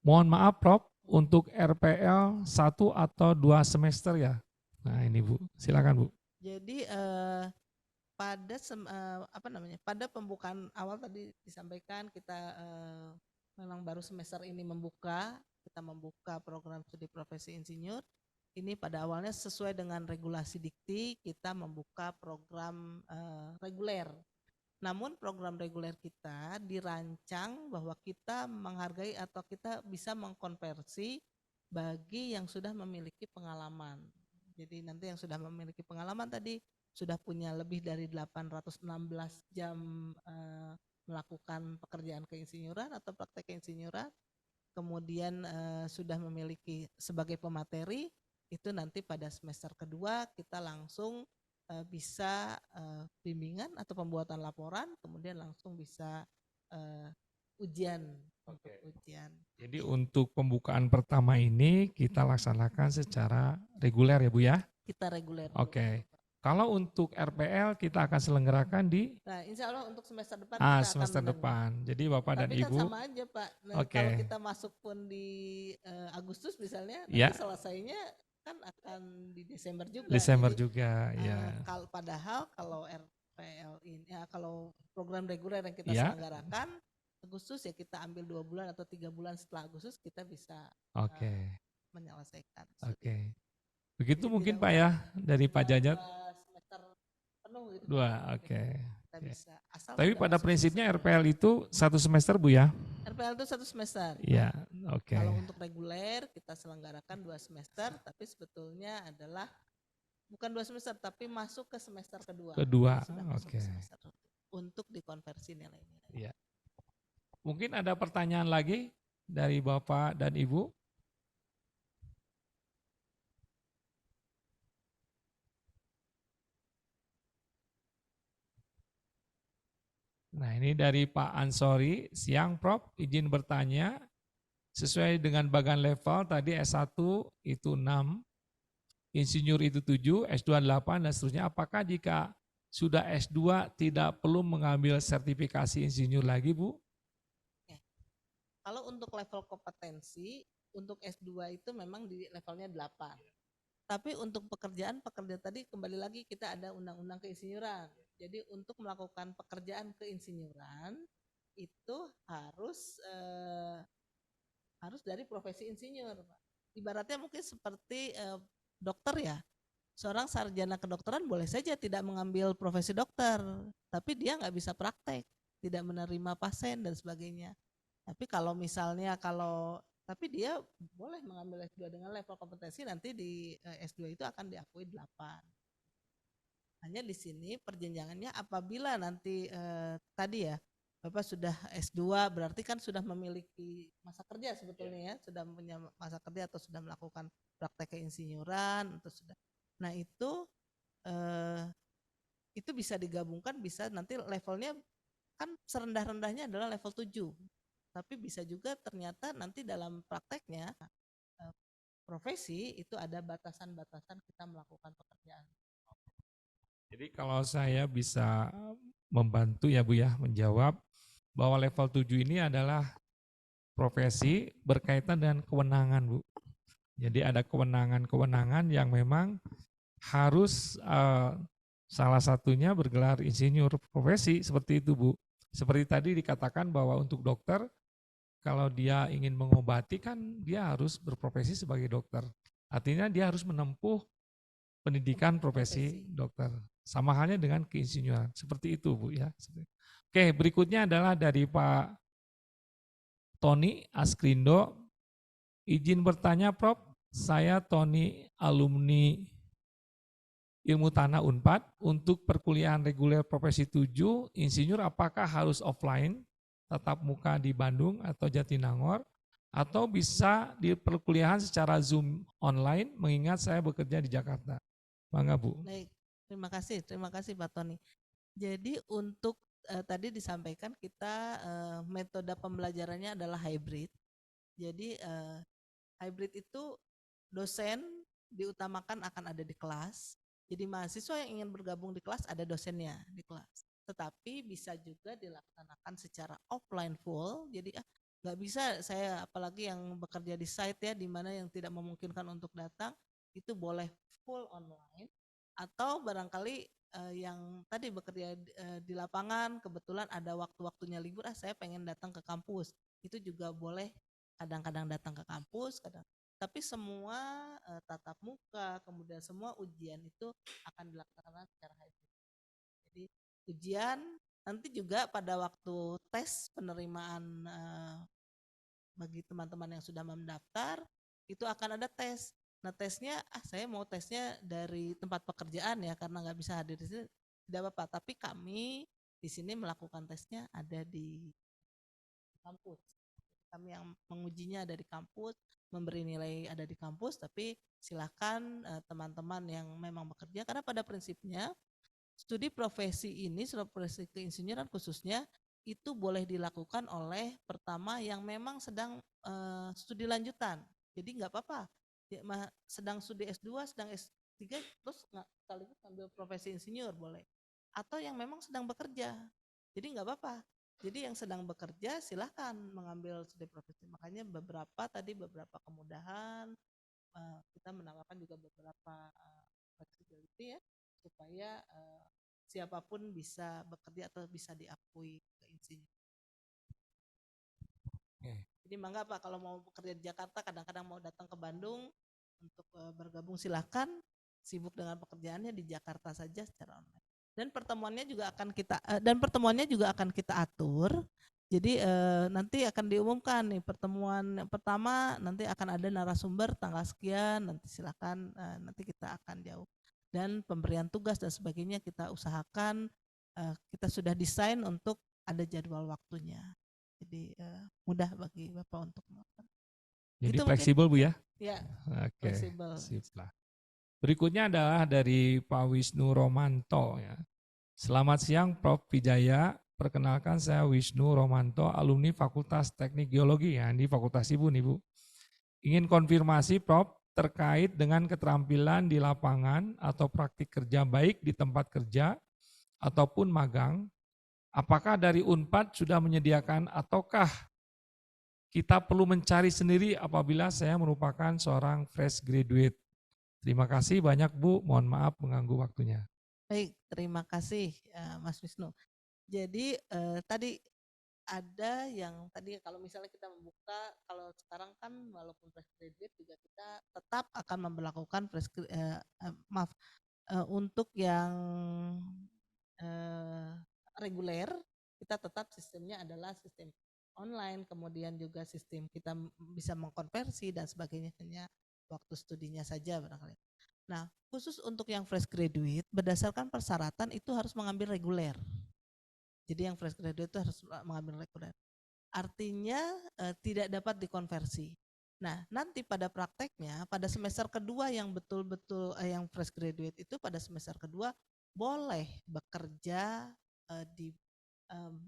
Mohon maaf Prof, untuk RPL 1 atau 2 semester ya? Nah ini Bu, silakan Bu. Jadi pada pembukaan awal tadi disampaikan kita memang baru semester ini kita membuka program studi profesi insinyur. Ini pada awalnya sesuai dengan regulasi Dikti, kita membuka program reguler. Namun program reguler kita dirancang bahwa kita menghargai atau kita bisa mengkonversi bagi yang sudah memiliki pengalaman. Jadi nanti yang sudah memiliki pengalaman tadi sudah punya lebih dari 816 jam melakukan pekerjaan keinsinyuran atau praktek keinsinyuran, kemudian sudah memiliki sebagai pemateri, itu nanti pada semester kedua kita langsung bisa bimbingan atau pembuatan laporan, kemudian langsung bisa ujian. Ujian. Jadi untuk pembukaan pertama ini kita laksanakan secara reguler ya Bu ya? Kita reguler. Oke. Kalau untuk RPL kita akan selenggarakan di? Nah, insya Allah untuk semester depan kita semester akan depan. Jadi Bapak dan Ibu. Tapi Ibu. kan sama aja Pak. Nah, kalau kita masuk pun di Agustus misalnya, nanti selesainya kan akan di Desember juga. Desember jadi, juga, ya. Padahal kalau RPL ini, kalau program reguler yang kita selenggarakan Agustus ya kita ambil 2 bulan atau 3 bulan setelah Agustus kita bisa menyelesaikan. Oke. Begitu jadi mungkin Pak ya dari Pak Jajat. Semester penuh gitu. 2, oke. Kita bisa. Tapi pada prinsipnya RPL itu 1 semester Bu ya? RPL itu 1 semester. Iya, oke. Kalau untuk reguler kita selenggarakan 2 semester, tapi sebetulnya adalah bukan 2 semester, tapi masuk ke semester kedua. Oke. Untuk dikonversi nilai-nilai. Iya. Mungkin ada pertanyaan lagi dari Bapak dan Ibu? Nah ini dari Pak Ansori, siang Prof, izin bertanya, sesuai dengan bagan level tadi S1 itu 6, insinyur itu 7, S2 8 dan seterusnya. Apakah jika sudah S2 tidak perlu mengambil sertifikasi insinyur lagi Bu? Oke. Kalau untuk level kompetensi, untuk S2 itu memang di levelnya 8. Tapi untuk pekerjaan tadi kembali lagi kita ada undang-undang keinsinyuran. Jadi untuk melakukan pekerjaan keinsinyuran itu harus dari profesi insinyur. Ibaratnya mungkin seperti dokter ya. Seorang sarjana kedokteran boleh saja tidak mengambil profesi dokter, tapi dia nggak bisa praktek, tidak menerima pasien dan sebagainya. Tapi kalau misalnya tapi dia boleh mengambil S2 dengan level kompetensi, nanti di S2 itu akan diakui 8. Hanya di sini perjenjangannya apabila nanti tadi ya, Bapak sudah S2 berarti kan sudah memiliki masa kerja sebetulnya ya, sudah punya masa kerja atau sudah melakukan praktek keinsinyuran atau sudah. Nah, itu bisa digabungkan, bisa nanti levelnya kan serendah-rendahnya adalah level 7. Tapi bisa juga ternyata nanti dalam prakteknya profesi itu ada batasan-batasan kita melakukan pekerjaan. Jadi kalau saya bisa membantu ya Bu ya menjawab bahwa level 7 ini adalah profesi berkaitan dengan kewenangan Bu. Jadi ada kewenangan-kewenangan yang memang harus salah satunya bergelar insinyur profesi seperti itu Bu. Seperti tadi dikatakan bahwa untuk dokter kalau dia ingin mengobati kan dia harus berprofesi sebagai dokter. Artinya dia harus menempuh pendidikan profesi dokter. Sama halnya dengan keinsinyuran. Seperti itu Bu ya. Oke, berikutnya adalah dari Pak Tony Askrindo. Izin bertanya Prof, saya Tony alumni Ilmu Tanah Unpad, untuk perkuliahan reguler profesi 7, insinyur apakah harus offline, tatap muka di Bandung atau Jatinangor, atau bisa di perkuliahan secara Zoom online, mengingat saya bekerja di Jakarta. Bangga Bu. Baik, terima kasih Pak Tony. Jadi untuk tadi disampaikan kita metode pembelajarannya adalah hybrid. Jadi hybrid itu dosen diutamakan akan ada di kelas. Jadi mahasiswa yang ingin bergabung di kelas ada dosennya di kelas. Tetapi bisa juga dilaksanakan secara offline full. Jadi nggak bisa saya, apalagi yang bekerja di site ya, di mana yang tidak memungkinkan untuk datang, itu boleh full online. Atau barangkali yang tadi bekerja di lapangan, kebetulan ada waktu-waktunya libur, saya pengen datang ke kampus, itu juga boleh kadang-kadang datang ke kampus, tapi semua tatap muka, kemudian semua ujian itu akan dilaksanakan secara hybrid. Jadi ujian nanti juga pada waktu tes penerimaan bagi teman-teman yang sudah mendaftar, itu akan ada tes. Nah tesnya, saya mau tesnya dari tempat pekerjaan ya, karena nggak bisa hadir di sini, tidak apa-apa. Tapi kami di sini melakukan tesnya ada di kampus. Kami yang mengujinya ada di kampus, memberi nilai ada di kampus, tapi silakan teman-teman yang memang bekerja, karena pada prinsipnya studi profesi ini, studi profesi keinsinyuran khususnya, itu boleh dilakukan oleh pertama yang memang sedang studi lanjutan. Jadi nggak apa-apa, sedang studi S2, sedang S3, terus sekaligus ambil profesi insinyur boleh. Atau yang memang sedang bekerja, jadi nggak apa-apa. Jadi yang sedang bekerja silahkan mengambil studi profesi. Makanya beberapa kemudahan, kita menawarkan juga beberapa flexibility ya, supaya siapapun bisa bekerja atau bisa diakui ke insinyur. Jadi mangga Pak, kalau mau bekerja di Jakarta, kadang-kadang mau datang ke Bandung untuk bergabung silahkan, sibuk dengan pekerjaannya di Jakarta saja secara online. Dan pertemuannya juga akan kita atur. Jadi nanti akan diumumkan nih, pertemuan pertama nanti akan ada narasumber tanggal sekian, nanti silakan nanti kita akan jauh. Dan pemberian tugas dan sebagainya kita usahakan, kita sudah desain untuk ada jadwal waktunya. Jadi mudah bagi Bapak untuk melakukan. Jadi fleksibel Bu ya? Ya, Oke, fleksibel. sip. Berikutnya adalah dari Pak Wisnu Romanto ya. Selamat siang Prof. Wijaya, Perkenalkan saya Wisnu Romanto, alumni Fakultas Teknik Geologi ya, di Fakultas Ibu nih Bu. Ingin konfirmasi Prof terkait dengan keterampilan di lapangan atau praktik kerja baik di tempat kerja ataupun magang. Apakah dari Unpad sudah menyediakan ataukah kita perlu mencari sendiri apabila saya merupakan seorang fresh graduate? Terima kasih banyak Bu, mohon maaf mengganggu waktunya. Baik, terima kasih Mas Wisnu. Jadi tadi ada yang tadi kalau misalnya kita membuka, kalau sekarang kan walaupun fresh graduate juga kita tetap akan memperlakukan untuk yang reguler, kita tetap sistemnya adalah sistem online, kemudian juga sistem kita bisa mengkonversi dan sebagainya, hanya waktu studinya saja barangkali. Nah, khusus untuk yang fresh graduate, berdasarkan persyaratan itu harus mengambil reguler. Jadi yang fresh graduate itu harus mengambil reguler. Artinya tidak dapat dikonversi. Nah, nanti pada prakteknya, pada semester kedua yang betul-betul yang fresh graduate itu pada semester kedua boleh bekerja di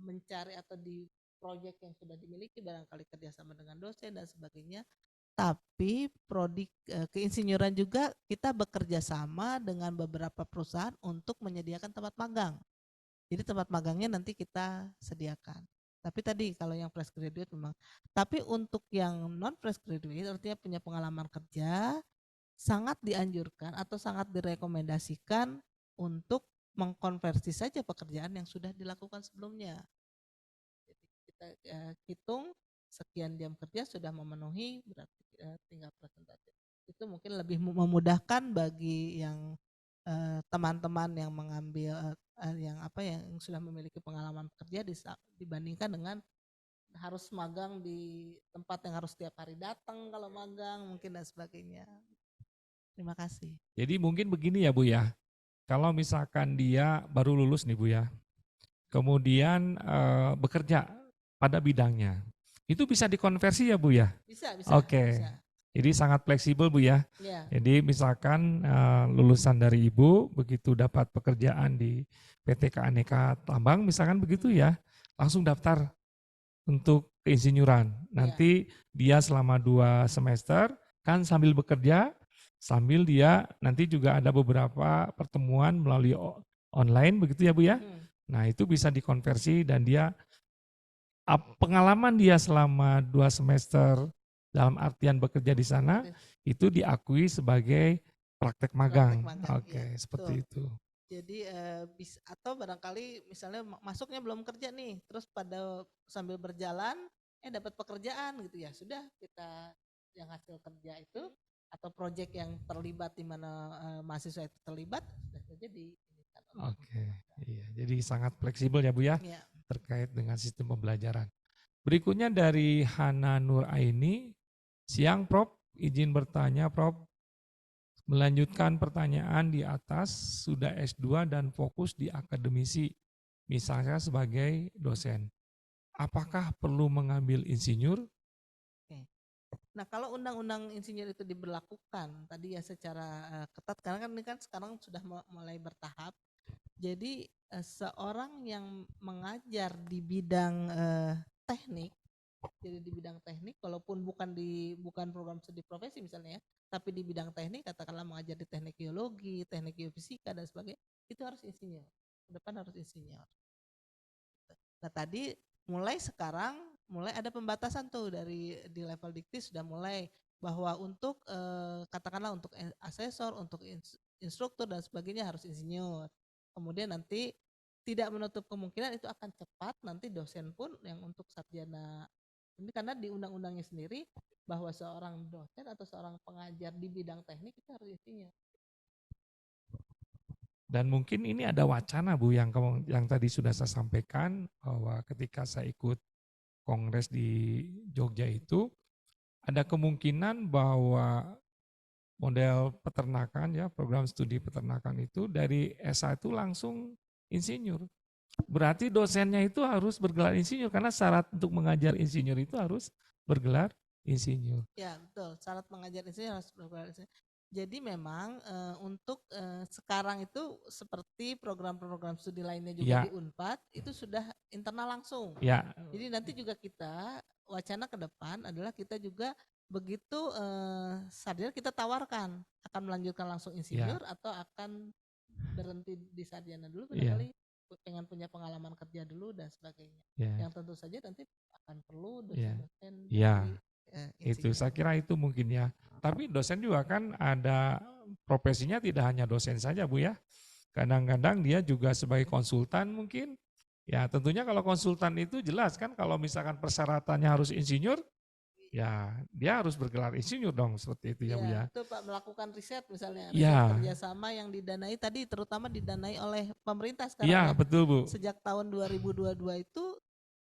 mencari atau di proyek yang sudah dimiliki, barangkali kerjasama dengan dosen dan sebagainya. Tapi prodi keinsinyuran juga kita bekerja sama dengan beberapa perusahaan untuk menyediakan tempat magang. Jadi tempat magangnya nanti kita sediakan. Tapi tadi kalau yang fresh graduate memang. Tapi untuk yang non fresh graduate artinya punya pengalaman kerja, sangat dianjurkan atau sangat direkomendasikan untuk mengkonversi saja pekerjaan yang sudah dilakukan sebelumnya. Jadi kita hitung sekian jam kerja sudah memenuhi, berarti tinggal presentasi. Itu mungkin lebih memudahkan bagi yang teman-teman yang mengambil yang sudah memiliki pengalaman kerja dibandingkan dengan harus magang di tempat yang harus setiap hari datang kalau magang mungkin dan sebagainya. Terima kasih. Jadi mungkin begini ya Bu ya, kalau misalkan dia baru lulus nih Bu ya, kemudian bekerja pada bidangnya, itu bisa dikonversi ya Bu ya? Bisa. Oke. Bisa. Jadi sangat fleksibel Bu ya. Ya. Jadi misalkan lulusan dari Ibu begitu dapat pekerjaan di PT Keaneka Tambang misalkan begitu ya, langsung daftar untuk keinsinyuran. Nanti dia selama 2 semester kan sambil bekerja, sambil dia nanti juga ada beberapa pertemuan melalui online begitu ya Bu ya. Nah itu bisa dikonversi dan dia pengalaman dia selama 2 semester dalam artian bekerja di sana itu diakui sebagai praktek magang. Oke, ya, seperti itu. Jadi atau barangkali misalnya masuknya belum kerja nih, terus pada sambil berjalan dapat pekerjaan gitu ya, sudah kita yang hasil kerja itu atau proyek yang terlibat di mana mahasiswa itu terlibat sudah saja di. Oke, iya. Jadi sangat fleksibel ya Bu ya, terkait dengan sistem pembelajaran. Berikutnya dari Hana Nur Aini. Siang Prof, izin bertanya Prof, melanjutkan pertanyaan di atas, sudah S2 dan fokus di akademisi, misalnya sebagai dosen. Apakah perlu mengambil insinyur? Nah kalau undang-undang insinyur itu diberlakukan, tadi ya secara ketat, karena kan ini kan sekarang sudah mulai bertahap, jadi seorang yang mengajar di bidang teknik, jadi di bidang teknik, walaupun bukan program studi profesi misalnya ya, tapi di bidang teknik, katakanlah mengajar di teknik geologi, teknik geofisika dan sebagainya, itu harus insinyur. Ke depan harus insinyur. Nah tadi sekarang mulai ada pembatasan tuh di level dikti sudah mulai bahwa untuk katakanlah untuk asesor, untuk instruktur dan sebagainya harus insinyur. Kemudian nanti tidak menutup kemungkinan itu akan cepat nanti dosen pun yang untuk sarjana. Ini karena di undang-undangnya sendiri bahwa seorang dosen atau seorang pengajar di bidang teknik itu harus insinyur. Dan mungkin ini ada wacana Bu yang tadi sudah saya sampaikan bahwa ketika saya ikut kongres di Jogja itu ada kemungkinan bahwa model peternakan ya, program studi peternakan itu dari S1 itu langsung insinyur. Berarti dosennya itu harus bergelar insinyur karena syarat untuk mengajar insinyur itu harus bergelar insinyur. Ya betul, syarat mengajar insinyur harus bergelar insinyur. Jadi memang untuk sekarang itu seperti program-program studi lainnya juga Ya, di Unpad itu sudah internal langsung. ya, Jadi nanti juga kita wacana ke depan adalah kita juga begitu sarjana kita tawarkan akan melanjutkan langsung ya, insinyur atau akan berhenti di sarjana dulu ya, barangkali pengen punya pengalaman kerja dulu dan sebagainya. ya, Yang tentu saja nanti akan perlu ya, dosen-dosen ya. dari Itu saya insinyur. kira itu mungkin ya. Tapi dosen juga kan ada profesinya tidak hanya dosen saja Bu ya. Kadang-kadang dia juga sebagai konsultan mungkin. Ya tentunya kalau konsultan itu jelas kan kalau misalkan persyaratannya harus insinyur, ya dia harus bergelar insinyur dong seperti itu ya Bu Iya, ya. betul Pak, melakukan riset misalnya, riset Iya, kerjasama yang didanai tadi terutama didanai oleh pemerintah sekarang iya ya. betul Bu. Sejak tahun 2022 itu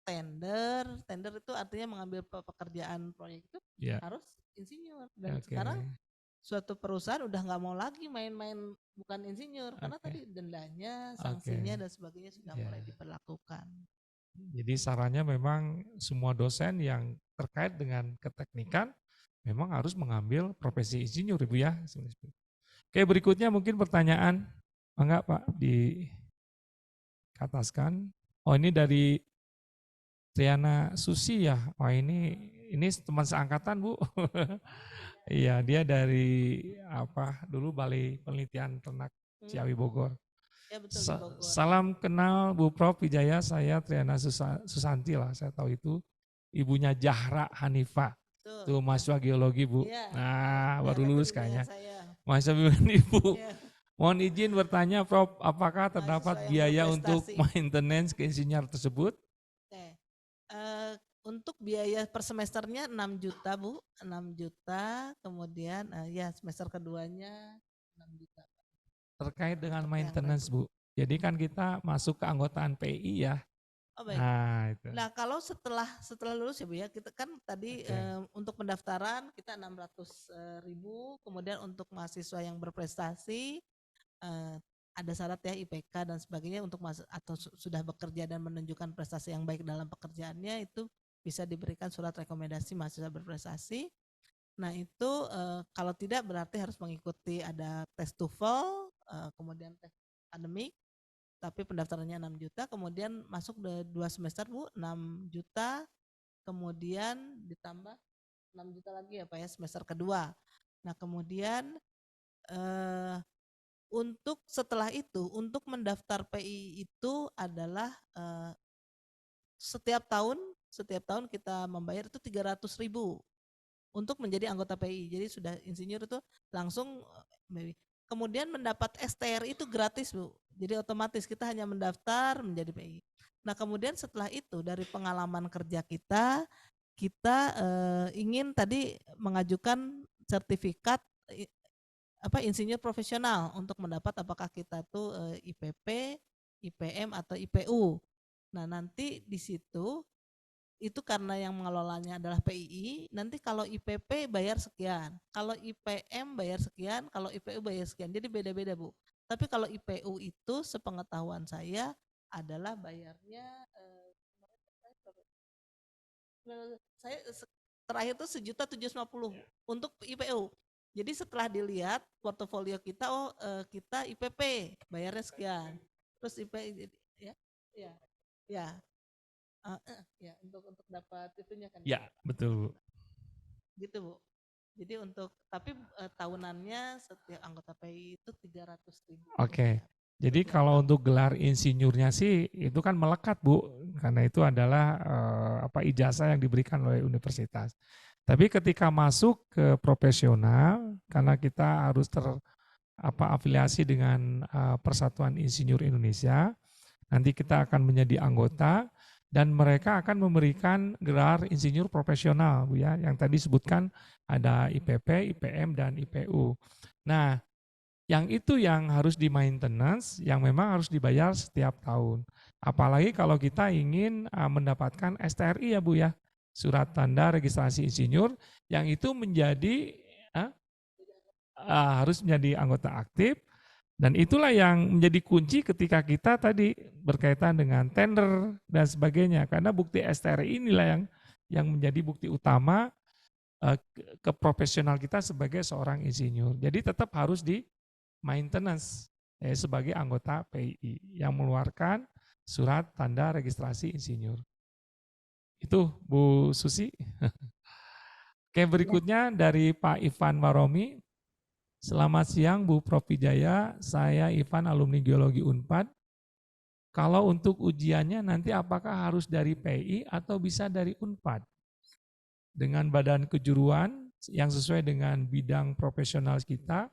tender itu artinya mengambil pekerjaan proyek itu Ya, harus insinyur. Dan oke, sekarang suatu perusahaan udah nggak mau lagi main-main bukan insinyur karena oke, tadi dendanya, oke. sanksinya dan sebagainya sudah Ya. mulai diberlakukan. Jadi sarannya memang semua dosen yang terkait dengan keteknikan memang harus mengambil profesi insinyur Ibu ya. Oke berikutnya mungkin pertanyaan. Enggak Pak dikataskan. Oh ini dari Triana Susi ya. Wah ini teman seangkatan Bu. Iya dia dari apa dulu Balai Penelitian Ternak Ciawi Bogor. Ya betul di Bogor. Salam kenal Bu Prof Wijaya, saya Triana Susanti lah, saya tahu itu. Ibunya Jahra Hanifa, Betul. tuh mahasiswa geologi Bu. Iya, Nah ya, baru itu lulus bimbingan kayaknya. saya. Mahasiswa bimbingan Ibu. Iya. Mohon izin bertanya Prof, apakah terdapat Mahasiswa yang biaya untuk berprestasi. maintenance ke insinyur tersebut? Oke. Untuk biaya per semesternya 6 juta Bu, 6 juta, kemudian ya semester keduanya 6 juta. Terkait dengan Seperti yang maintenance Bu. Jadi kan kita masuk ke anggotaan PI ya. Oh baik. Nah itu. Nah kalau setelah lulus ya Bu ya, kita kan tadi Oke. untuk pendaftaran kita 600.000, kemudian untuk mahasiswa yang berprestasi ada syarat ya IPK dan sebagainya untuk atau sudah bekerja dan menunjukkan prestasi yang baik dalam pekerjaannya itu bisa diberikan surat rekomendasi mahasiswa berprestasi. Nah itu kalau tidak berarti harus mengikuti ada tes TOEFL, kemudian tes akademik, tapi pendaftarannya 6 juta, kemudian masuk 2 semester Bu, 6 juta, kemudian ditambah 6 juta lagi ya Pak ya semester kedua. Nah kemudian untuk setelah itu, untuk mendaftar PI itu adalah setiap tahun kita membayar itu 300.000 untuk menjadi anggota PI. Jadi sudah insinyur itu langsung kemudian mendapat STR itu gratis Bu. Jadi otomatis kita hanya mendaftar menjadi PI. Nah kemudian setelah itu dari pengalaman kerja kita ingin tadi mengajukan sertifikat insinyur profesional untuk mendapat apakah kita tuh IPP, IPM atau IPU. Nah nanti di situ itu karena yang mengelolanya adalah PII, nanti kalau IPP bayar sekian, kalau IPM bayar sekian, kalau IPU bayar sekian, jadi beda-beda Bu. Tapi kalau IPU itu sepengetahuan saya adalah bayarnya saya terakhir tuh 1.750.000 untuk IPU. Jadi setelah dilihat portofolio kita, kita IPP bayarnya sekian, terus IP ya, ya, ya, ya untuk dapat itunya kan. Ya betul Bu. Gitu Bu. Jadi untuk tapi tahunannya setiap anggota PI itu 300.000. Oke. Jadi kalau untuk gelar insinyurnya sih itu kan melekat Bu, karena itu adalah ijazah yang diberikan oleh universitas. Tapi ketika masuk ke profesional, karena kita harus afiliasi dengan Persatuan Insinyur Indonesia, nanti kita akan menjadi anggota dan mereka akan memberikan gelar insinyur profesional Bu ya, yang tadi disebutkan ada IPP, IPM dan IPU. Nah, yang itu yang harus di maintenance, yang memang harus dibayar setiap tahun. Apalagi kalau kita ingin mendapatkan STRI ya Bu ya, surat tanda registrasi insinyur, yang itu menjadi harus menjadi anggota aktif, dan itulah yang menjadi kunci ketika kita tadi berkaitan dengan tender dan sebagainya. Karena bukti STRI inilah yang menjadi bukti utama keprofesional kita sebagai seorang insinyur. Jadi tetap harus di maintenance sebagai anggota PII yang mengeluarkan surat tanda registrasi insinyur. Itu Bu Susi. Oke, berikutnya dari Pak Ivan Waromi. Selamat siang Bu Prof. Wijaya, saya Ivan alumni Geologi Unpad. Kalau untuk ujiannya nanti apakah harus dari PI atau bisa dari Unpad? Dengan badan kejuruan yang sesuai dengan bidang profesional kita,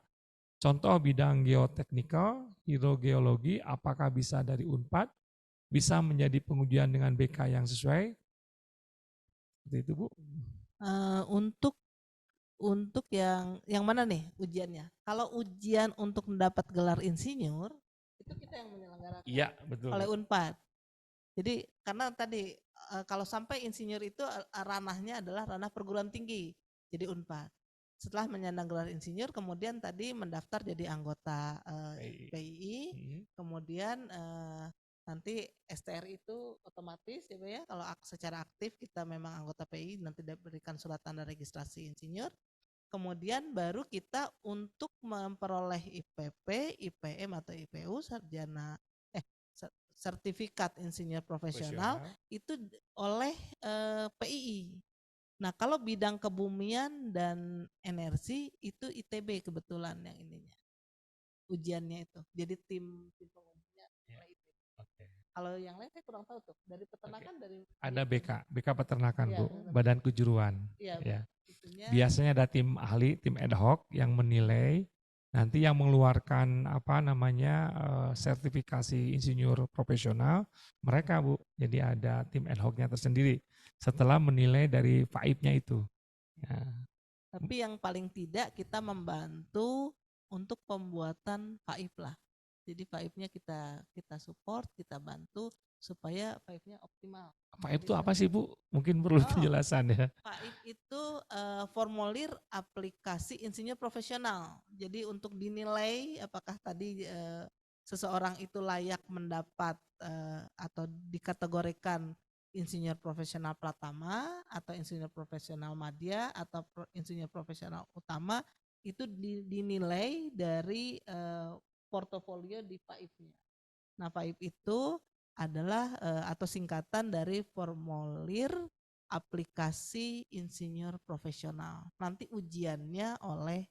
contoh bidang geoteknikal, hidrogeologi, apakah bisa dari Unpad? Bisa menjadi pengujian dengan BK yang sesuai? Seperti itu Bu. Untuk yang mana nih ujiannya? Kalau ujian untuk mendapat gelar insinyur itu kita yang menyelenggarakan Iya, betul. oleh Unpad. Jadi karena tadi kalau sampai insinyur itu ranahnya adalah ranah perguruan tinggi, jadi Unpad. Setelah menyandang gelar insinyur, kemudian tadi mendaftar jadi anggota PII, kemudian nanti STR itu otomatis ya Pak ya, kalau secara aktif kita memang anggota PII nanti diberikan surat tanda registrasi insinyur. Kemudian baru kita untuk memperoleh IPP, IPM atau IPU sertifikat insinyur profesional itu oleh PII. Nah, kalau bidang kebumian dan energi itu ITB kebetulan yang ininya. Ujiannya itu. Jadi tim pengujinya ITB. Kalau yang lain saya kurang tahu tuh. Dari peternakan dari ada BK peternakan ya, Bu, badan kejuruan. Ya. Biasanya ada tim ahli, tim ad hoc yang menilai, nanti yang mengeluarkan sertifikasi insinyur profesional mereka Bu. Jadi ada tim ad hocnya tersendiri setelah menilai dari FAIP-nya itu. Ya. Tapi yang paling tidak kita membantu untuk pembuatan FAIP lah. Jadi FAIP-nya kita support, kita bantu supaya FAIP-nya optimal. FAIP itu apa sih Bu? Mungkin perlu penjelasan ya. FAIP itu formulir aplikasi insinyur profesional. Jadi untuk dinilai apakah tadi seseorang itu layak mendapat atau dikategorikan insinyur profesional pratama atau insinyur profesional madya atau insinyur profesional utama, itu dinilai dari portofolio di FAIP-nya. Nah, FAIP itu adalah atau singkatan dari formulir aplikasi insinyur profesional. Nanti ujiannya oleh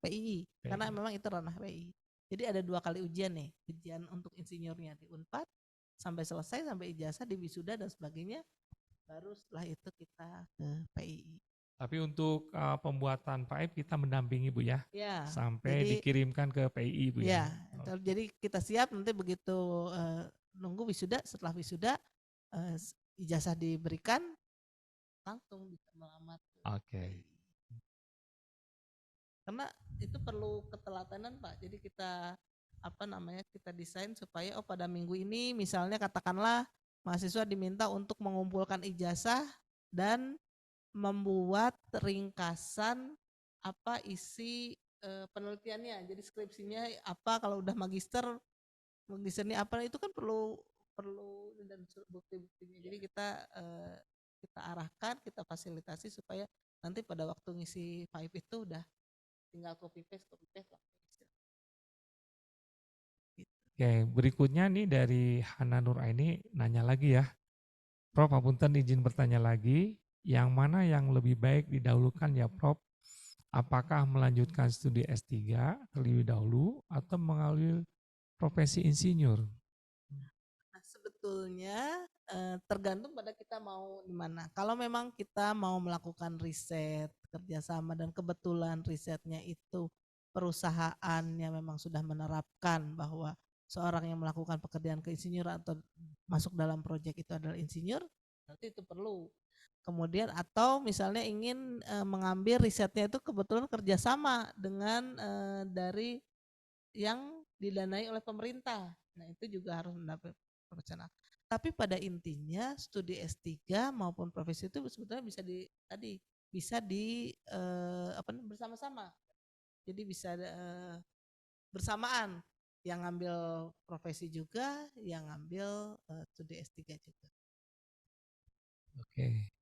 PII, karena memang itu ranah PII. Jadi ada 2 kali ujian nih, ujian untuk insinyurnya di Unpad sampai selesai, sampai ijazah, di wisuda dan sebagainya, baru setelah itu kita ke PII. Tapi untuk pembuatan FAIP kita mendampingi Bu ya, sampai dikirimkan ke PII Bu ya. Jadi kita siap nanti begitu nunggu wisuda, setelah wisuda ijazah diberikan langsung bisa melamar. Karena itu perlu keteladanan Pak. Jadi kita kita desain supaya pada minggu ini misalnya katakanlah mahasiswa diminta untuk mengumpulkan ijazah dan membuat ringkasan isi penelitiannya. Jadi skripsinya apa, kalau udah magisternya apa, itu kan perlu dan bukti-buktinya. Jadi kita arahkan, kita fasilitasi supaya nanti pada waktu ngisi FAIP itu udah tinggal copy paste. Oke, berikutnya nih dari Hana Nuraini nanya lagi ya. Prof, Apunten izin bertanya lagi, yang mana yang lebih baik didahulukan ya Prof? Apakah melanjutkan studi S3 terlebih dahulu atau mengambil profesi insinyur? Nah, sebetulnya tergantung pada kita mau di mana. Kalau memang kita mau melakukan riset, kerjasama, dan kebetulan risetnya itu perusahaannya memang sudah menerapkan bahwa seorang yang melakukan pekerjaan keinsinyur atau masuk dalam proyek itu adalah insinyur, nanti itu perlu. Kemudian atau misalnya ingin mengambil risetnya itu kebetulan kerjasama dengan dari yang didanai oleh pemerintah. Nah, itu juga harus mendapat profesional. Tapi pada intinya studi S3 maupun profesi itu sebetulnya bisa bersama-sama. Jadi bisa bersamaan, yang ngambil profesi juga, yang ngambil studi S3 juga. Oke.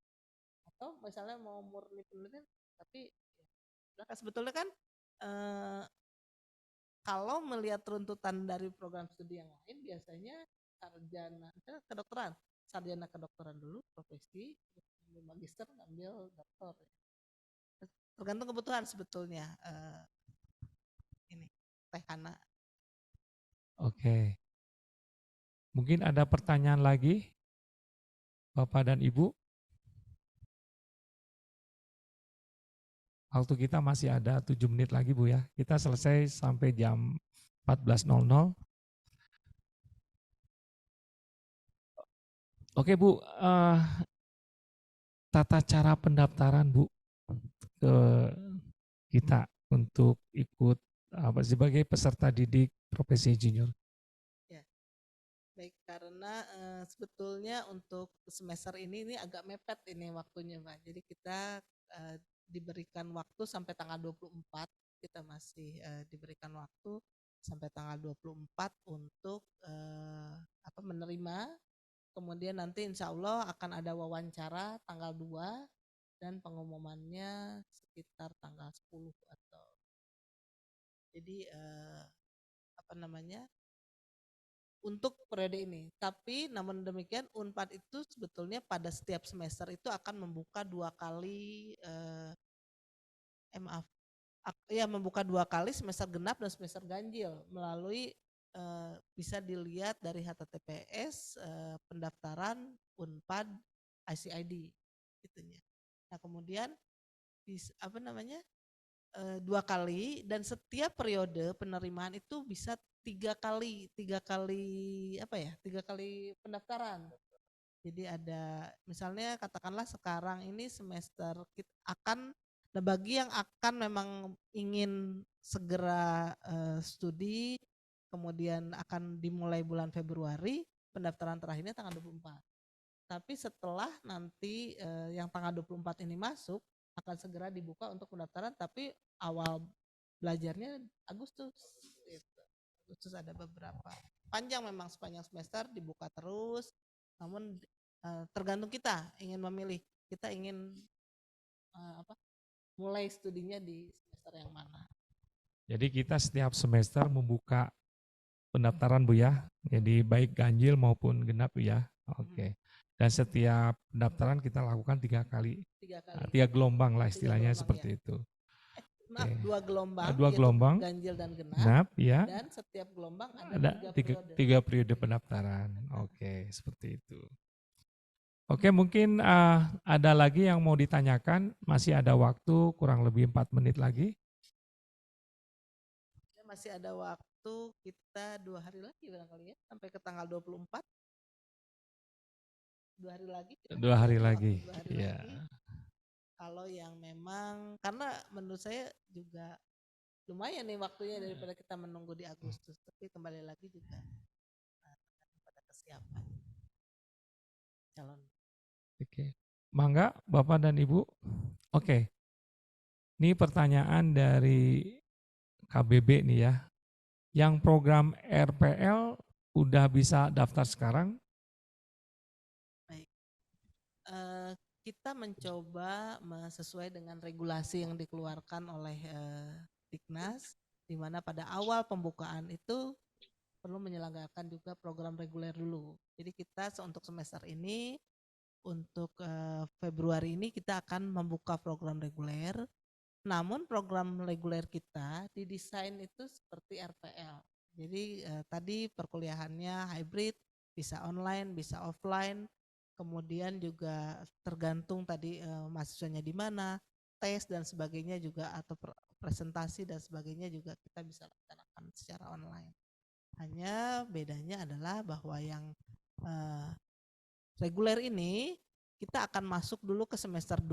Atau misalnya mau murni penelitian, tapi ya, sebetulnya kan eh, kalau melihat runtutan dari program studi yang lain biasanya sarjana kedokteran, sarjana kedokteran dulu profesi, ambil magister, ambil doktor. Tergantung kebutuhan sebetulnya ini Teh Hana. Oke. Mungkin ada pertanyaan lagi, Bapak dan Ibu? Waktu kita masih ada 7 menit lagi Bu ya. Kita selesai sampai jam 14.00. Oke Bu, tata cara pendaftaran Bu ke kita untuk ikut sebagai peserta didik profesi insinyur. Ya, baik, karena sebetulnya untuk semester ini agak mepet ini waktunya Pak. Jadi kita diberikan waktu sampai tanggal 24, kita masih diberikan waktu sampai tanggal 24 untuk menerima. Kemudian nanti insya Allah akan ada wawancara tanggal 2 dan pengumumannya sekitar tanggal 10 atau jadi untuk periode ini. Tapi namun demikian Unpad itu sebetulnya pada setiap semester itu akan membuka 2 kali membuka 2 kali semester genap dan semester ganjil melalui bisa dilihat dari HTTPS pendaftaran Unpad ICID gitunya. Nah, kemudian dua kali dan setiap periode penerimaan itu bisa tiga kali pendaftaran. Jadi ada misalnya katakanlah sekarang ini semester kita akan bagi yang akan memang ingin segera studi kemudian akan dimulai bulan Februari, pendaftaran terakhirnya tanggal 24. Tapi setelah nanti yang tanggal 24 ini masuk akan segera dibuka untuk pendaftaran, tapi awal belajarnya Agustus. Gitu. Agustus ada beberapa. Panjang memang sepanjang semester dibuka terus, namun tergantung kita ingin memilih. Kita ingin mulai studinya di semester yang mana. Jadi kita setiap semester membuka pendaftaran Bu ya. Jadi baik ganjil maupun genap Bu ya. Oke. Dan setiap pendaftaran kita lakukan 3 kali. 3 gelombang lah istilahnya seperti itu. Maaf, 2 gelombang, 2 gelombang, ganjil dan genap, ya. Dan setiap gelombang ada 3 periode pendaftaran. Oke, seperti itu. Oke, mungkin ada lagi yang mau ditanyakan, masih ada waktu kurang lebih 4 menit lagi. Masih ada waktu kita 2 hari lagi barangkali ya, sampai ke tanggal 24. 2 hari lagi. 2 hari lagi, ya. Kalau yang memang, karena menurut saya juga lumayan nih waktunya daripada kita menunggu di Agustus, tapi kembali lagi juga pada kesiapan calon. Oke, mangga Bapak dan Ibu. Oke, ini pertanyaan dari KBB nih ya. Yang program RPL udah bisa daftar sekarang? Baik, kita mencoba sesuai dengan regulasi yang dikeluarkan oleh Diknas, di mana pada awal pembukaan itu perlu menyelenggarakan juga program reguler dulu. Jadi kita untuk semester ini, untuk Februari ini kita akan membuka program reguler, namun program reguler kita didesain itu seperti RPL. Jadi tadi perkuliahannya hybrid, bisa online, bisa offline, kemudian juga tergantung tadi mahasiswanya di mana, tes dan sebagainya juga atau presentasi dan sebagainya juga kita bisa laksanakan secara online. Hanya bedanya adalah bahwa yang reguler ini kita akan masuk dulu ke semester 2,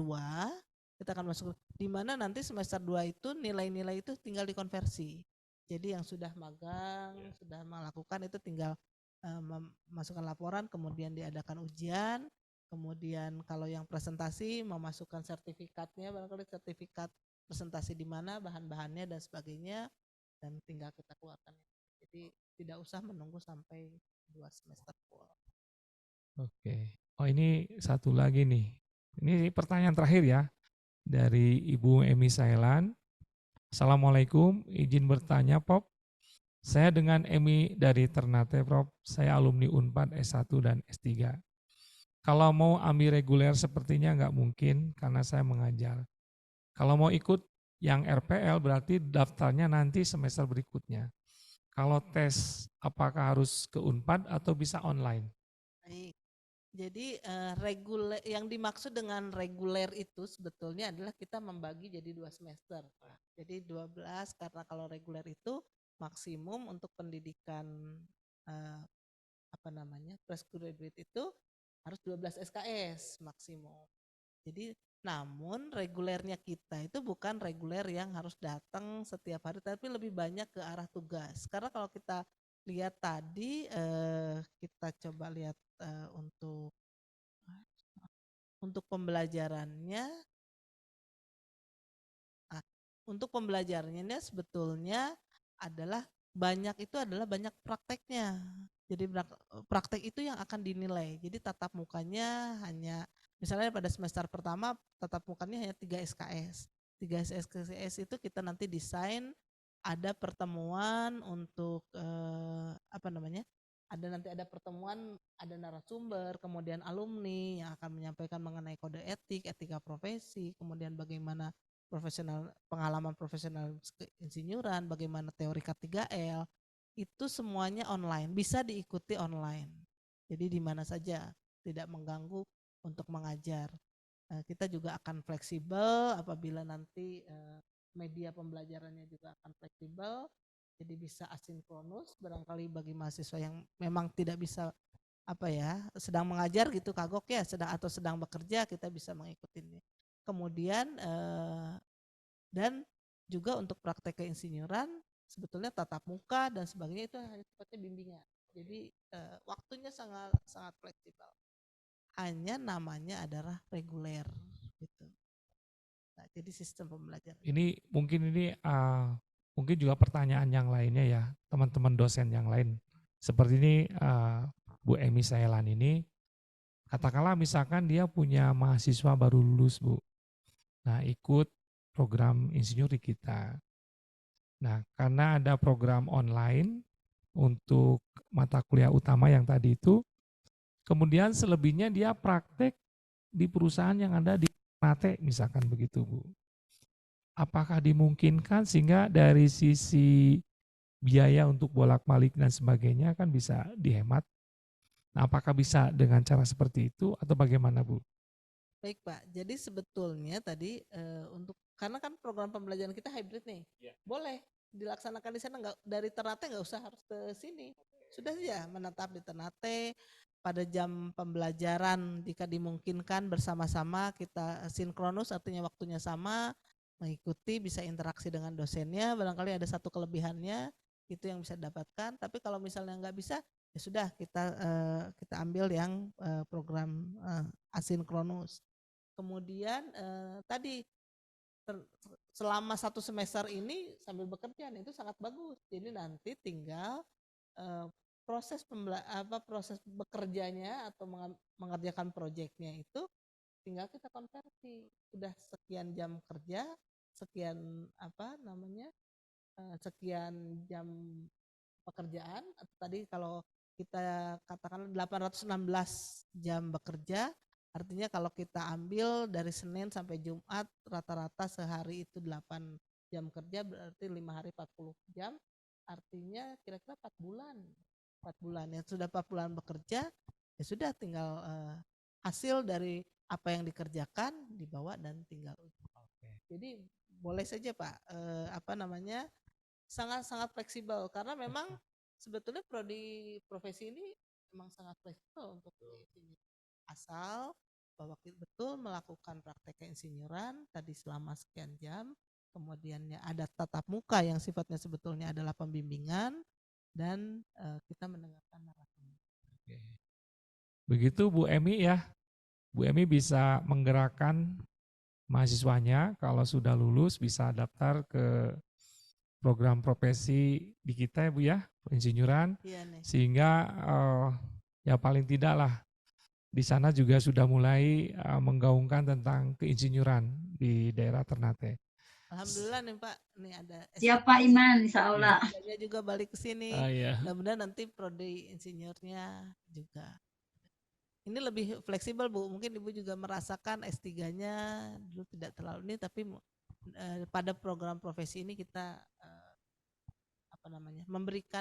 kita akan masuk di mana nanti semester 2 itu nilai-nilai itu tinggal dikonversi. Jadi yang sudah magang, sudah melakukan itu tinggal memasukkan laporan, kemudian diadakan ujian, kemudian kalau yang presentasi memasukkan sertifikatnya, barangkali sertifikat presentasi di mana, bahan-bahannya dan sebagainya, dan tinggal kita keluarkan. Jadi tidak usah menunggu sampai 2 semester full. Oke. Oh ini satu lagi nih. Ini pertanyaan terakhir ya dari Ibu Emi Sailan. Assalamualaikum, izin bertanya Pop. Saya dengan Emi dari Ternate Prof. Saya alumni Unpad S1 dan S3. Kalau mau ambil reguler sepertinya nggak mungkin karena saya mengajar. Kalau mau ikut yang RPL berarti daftarnya nanti semester berikutnya. Kalau tes apakah harus ke Unpad atau bisa online? Baik. Jadi reguler yang dimaksud dengan reguler itu sebetulnya adalah kita membagi jadi 2 semester. Jadi 12 karena kalau reguler itu maksimum untuk pendidikan eh, apa namanya fresh graduate itu harus 12 SKS maksimum. Jadi namun regulernya kita itu bukan reguler yang harus datang setiap hari tapi lebih banyak ke arah tugas. Karena kalau kita lihat tadi kita coba lihat untuk pembelajarannya. Nah, untuk pembelajarannya sebetulnya adalah banyak prakteknya. Jadi praktek itu yang akan dinilai. Jadi tatap mukanya hanya misalnya pada semester pertama tatap mukanya hanya 3 SKS. 3 SKS itu kita nanti desain ada pertemuan untuk apa namanya? Nanti ada pertemuan, ada narasumber, kemudian alumni yang akan menyampaikan mengenai kode etik, etika profesi, kemudian bagaimana pengalaman profesional insinyuran, bagaimana teori K3L, itu semuanya online, bisa diikuti online. Jadi di mana saja, tidak mengganggu untuk mengajar. Kita juga akan fleksibel apabila nanti media pembelajarannya juga akan fleksibel, jadi bisa asinkronus barangkali bagi mahasiswa yang memang tidak bisa sedang mengajar gitu kagok ya, sedang bekerja kita bisa mengikutinya. Kemudian dan juga untuk praktek keinsinyuran sebetulnya tatap muka dan sebagainya itu hanya sifatnya bimbingan. Jadi waktunya sangat sangat fleksibel. Hanya namanya adalah reguler gitu. Nah, jadi sistem pembelajaran. Ini mungkin juga pertanyaan yang lainnya ya, teman-teman dosen yang lain. Seperti ini Bu Emi Sailan ini, katakanlah misalkan dia punya mahasiswa baru lulus Bu. Nah ikut program insinyur di kita. Nah karena ada program online untuk mata kuliah utama yang tadi itu, kemudian selebihnya dia praktek di perusahaan yang ada di Ternate misalkan begitu Bu. Apakah dimungkinkan sehingga dari sisi biaya untuk bolak-balik dan sebagainya kan bisa dihemat? Nah, apakah bisa dengan cara seperti itu atau bagaimana Bu? Baik Pak, jadi sebetulnya tadi karena kan program pembelajaran kita hybrid nih, boleh dilaksanakan di sana, dari Ternate nggak usah harus ke sini, sudah saja menetap di Ternate pada jam pembelajaran jika dimungkinkan bersama-sama kita sinkronus artinya waktunya sama, mengikuti bisa interaksi dengan dosennya, barangkali ada satu kelebihannya itu yang bisa didapatkan, tapi kalau misalnya nggak bisa ya sudah kita ambil yang program asinkronus. Kemudian tadi selama 1 semester ini sambil bekerja itu sangat bagus. Jadi nanti tinggal proses bekerjanya atau mengerjakan proyeknya itu tinggal kita konversi. Sudah sekian jam kerja, sekian sekian jam pekerjaan. Tadi kalau kita katakan 816 jam bekerja, artinya kalau kita ambil dari Senin sampai Jumat rata-rata sehari itu 8 jam kerja berarti 5 hari 40 jam, artinya kira-kira 4 bulan. 4 bulan ya sudah 4 bulan bekerja, ya sudah tinggal hasil dari apa yang dikerjakan dibawa dan tinggal uji. Jadi boleh saja Pak, sangat-sangat fleksibel karena memang sebetulnya prodi profesi ini memang sangat fleksibel untuk ini. Asal bahwa kita betul melakukan praktek keinsinyuran tadi selama sekian jam, kemudiannya ada tatap muka yang sifatnya sebetulnya adalah pembimbingan dan kita mendengarkan narasumber. Begitu Bu Emi ya, Bu Emi bisa menggerakkan mahasiswanya kalau sudah lulus bisa daftar ke program profesi di kita ya Bu ya, insinyuran, Iya nih. sehingga ya paling tidak lah di sana juga sudah mulai menggaungkan tentang keinsinyuran di daerah Ternate. Alhamdulillah nih Pak, nih ada Siap Pak Iman, insya Iya. Allah. S3-nya juga balik ke sini. Iya. Mudah-mudahan nanti prodi insinyurnya juga. Ini lebih fleksibel Bu, mungkin Ibu juga merasakan S3-nya dulu tidak terlalu ini, tapi pada program profesi ini kita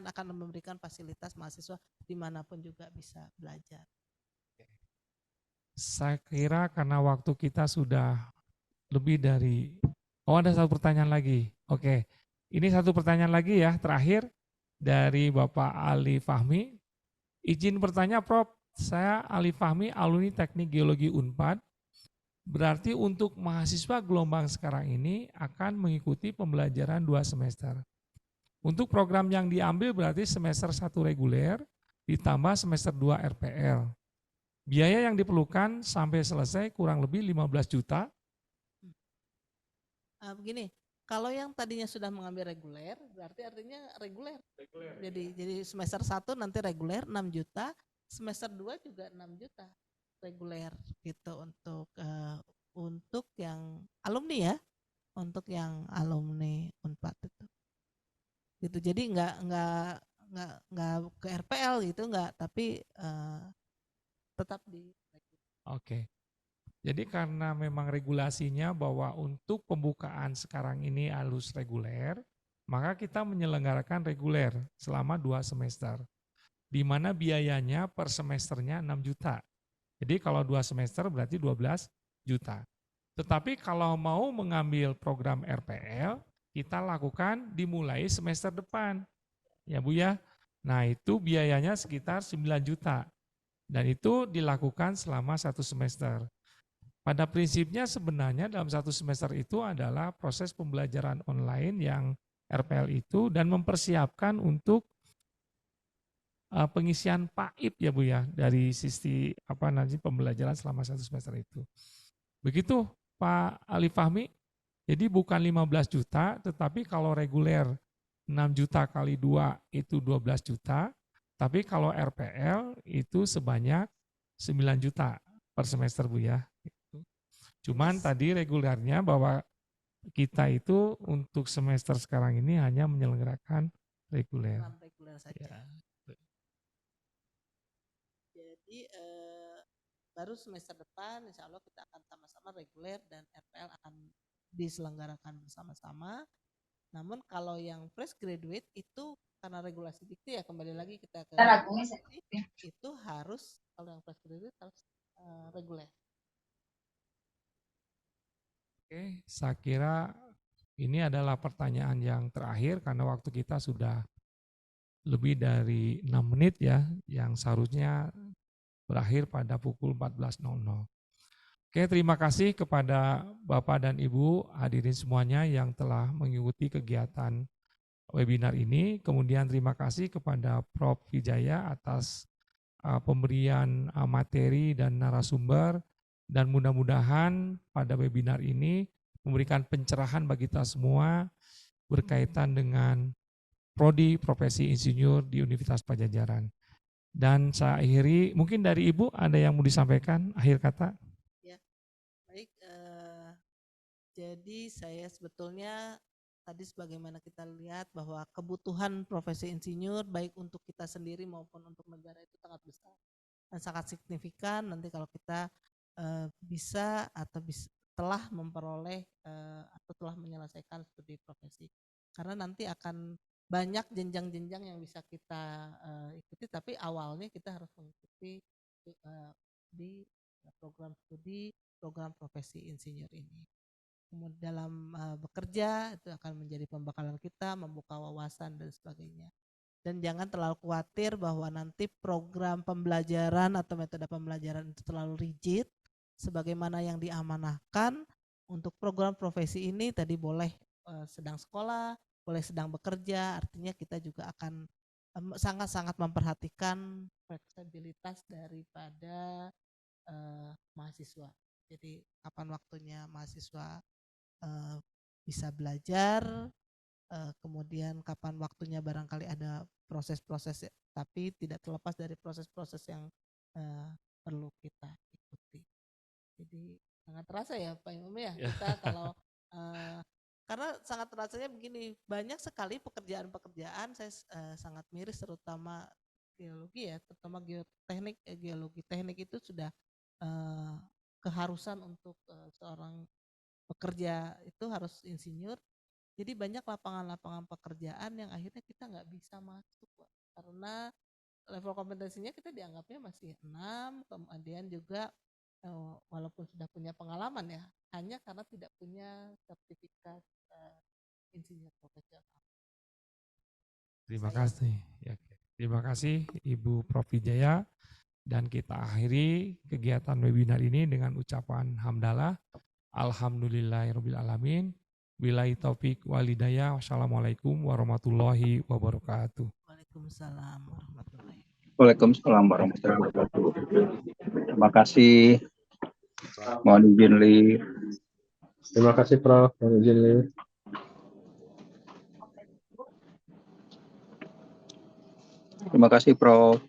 akan memberikan fasilitas mahasiswa dimanapun juga bisa belajar. Saya kira karena waktu kita sudah lebih dari, ada satu pertanyaan lagi. Oke, ini satu pertanyaan lagi ya, terakhir dari Bapak Ali Fahmi. Izin bertanya Prof, saya Ali Fahmi, alumni Teknik Geologi Unpad. Berarti untuk mahasiswa gelombang sekarang ini akan mengikuti pembelajaran 2 semester. Untuk program yang diambil berarti semester 1 reguler, ditambah semester 2 RPL. Biaya yang diperlukan sampai selesai kurang lebih 15 juta. Begini, kalau yang tadinya sudah mengambil reguler, berarti artinya reguler. Jadi semester 1 nanti reguler 6 juta, semester 2 juga 6 juta reguler gitu untuk yang alumni ya, untuk yang alumni Unpad itu. Gitu. Jadi nggak ke RPL gitu, nggak, tapi tetap di. Oke. Jadi karena memang regulasinya bahwa untuk pembukaan sekarang ini halus reguler, maka kita menyelenggarakan reguler selama 2 semester. Di mana biayanya per semesternya 6 juta. Jadi kalau 2 semester berarti 12 juta. Tetapi kalau mau mengambil program RPL, kita lakukan dimulai semester depan. Ya Bu ya. Nah itu biayanya sekitar 9 juta. Dan itu dilakukan selama 1 semester. Pada prinsipnya sebenarnya dalam 1 semester itu adalah proses pembelajaran online yang RPL itu dan mempersiapkan untuk pengisian PAIP ya Bu ya dari sisi pembelajaran selama 1 semester itu. Begitu Pak Ali Fahmi. Jadi bukan 15 juta tetapi kalau reguler 6 juta kali 2 itu 12 juta. Tapi kalau RPL itu sebanyak 9 juta per semester Bu ya. Cuman tadi regulernya bahwa kita itu untuk semester sekarang ini hanya menyelenggarakan reguler. Reguler saja. Ya. Jadi baru semester depan insya Allah kita akan sama-sama reguler dan RPL akan diselenggarakan bersama-sama. Namun kalau yang fresh graduate itu karena regulasi dikti ya kembali lagi kita ke itu harus, kalau yang fresh graduate harus reguler. Oke, saya kira ini adalah pertanyaan yang terakhir karena waktu kita sudah lebih dari 6 menit ya, yang seharusnya berakhir pada pukul 14.00. Oke, terima kasih kepada Bapak dan Ibu hadirin semuanya yang telah mengikuti kegiatan webinar ini. Kemudian terima kasih kepada Prof. Wijaya atas pemberian materi dan narasumber. Dan mudah-mudahan pada webinar ini memberikan pencerahan bagi kita semua berkaitan dengan prodi profesi insinyur di Universitas Padjadjaran. Dan saya akhiri, mungkin dari Ibu ada yang mau disampaikan akhir kata? Ya, baik. Jadi saya sebetulnya tadi sebagaimana kita lihat bahwa kebutuhan profesi insinyur baik untuk kita sendiri maupun untuk negara itu sangat besar dan sangat signifikan nanti kalau kita bisa atau telah memperoleh atau telah menyelesaikan studi profesi, karena nanti akan banyak jenjang-jenjang yang bisa kita ikuti, tapi awalnya kita harus mengikuti di program studi program profesi insinyur ini. Kemudian dalam bekerja itu akan menjadi pembekalan kita, membuka wawasan dan sebagainya. Dan jangan terlalu khawatir bahwa nanti program pembelajaran atau metode pembelajaran itu terlalu rigid. Sebagaimana yang diamanahkan untuk program profesi ini tadi boleh sedang sekolah, boleh sedang bekerja, artinya kita juga akan sangat-sangat memperhatikan fleksibilitas daripada mahasiswa. Jadi kapan waktunya mahasiswa bisa belajar, kemudian kapan waktunya barangkali ada proses-proses, tapi tidak terlepas dari proses-proses yang perlu kita ikuti. Jadi sangat terasa ya Pak Imam ya, Ya. kita kalau karena sangat terasanya begini, banyak sekali pekerjaan-pekerjaan saya sangat miris, terutama geologi ya, terutama geoteknik, geologi teknik itu sudah keharusan untuk seorang pekerja itu harus insinyur. Jadi banyak lapangan-lapangan pekerjaan yang akhirnya kita nggak bisa masuk, Pak. Karena level kompetensinya kita dianggapnya masih 6, kemudian juga walaupun sudah punya pengalaman ya, hanya karena tidak punya sertifikat insinyur profesional. Terima Saya kasih. Ya, terima kasih Ibu Prof. Wijaya. Dan kita akhiri kegiatan webinar ini dengan ucapan hamdalah. Alhamdulillahirrahmanirrahim. Billahi taufik walhidayah. Wassalamualaikum warahmatullahi wabarakatuh. Waalaikumsalam warahmatullahi wabarakatuh. Waalaikumsalam warahmatullahi wabarakatuh. Terima kasih. Mohon izin, Li. Terima kasih Prof. Mohon izin, Li. Terima kasih, Prof.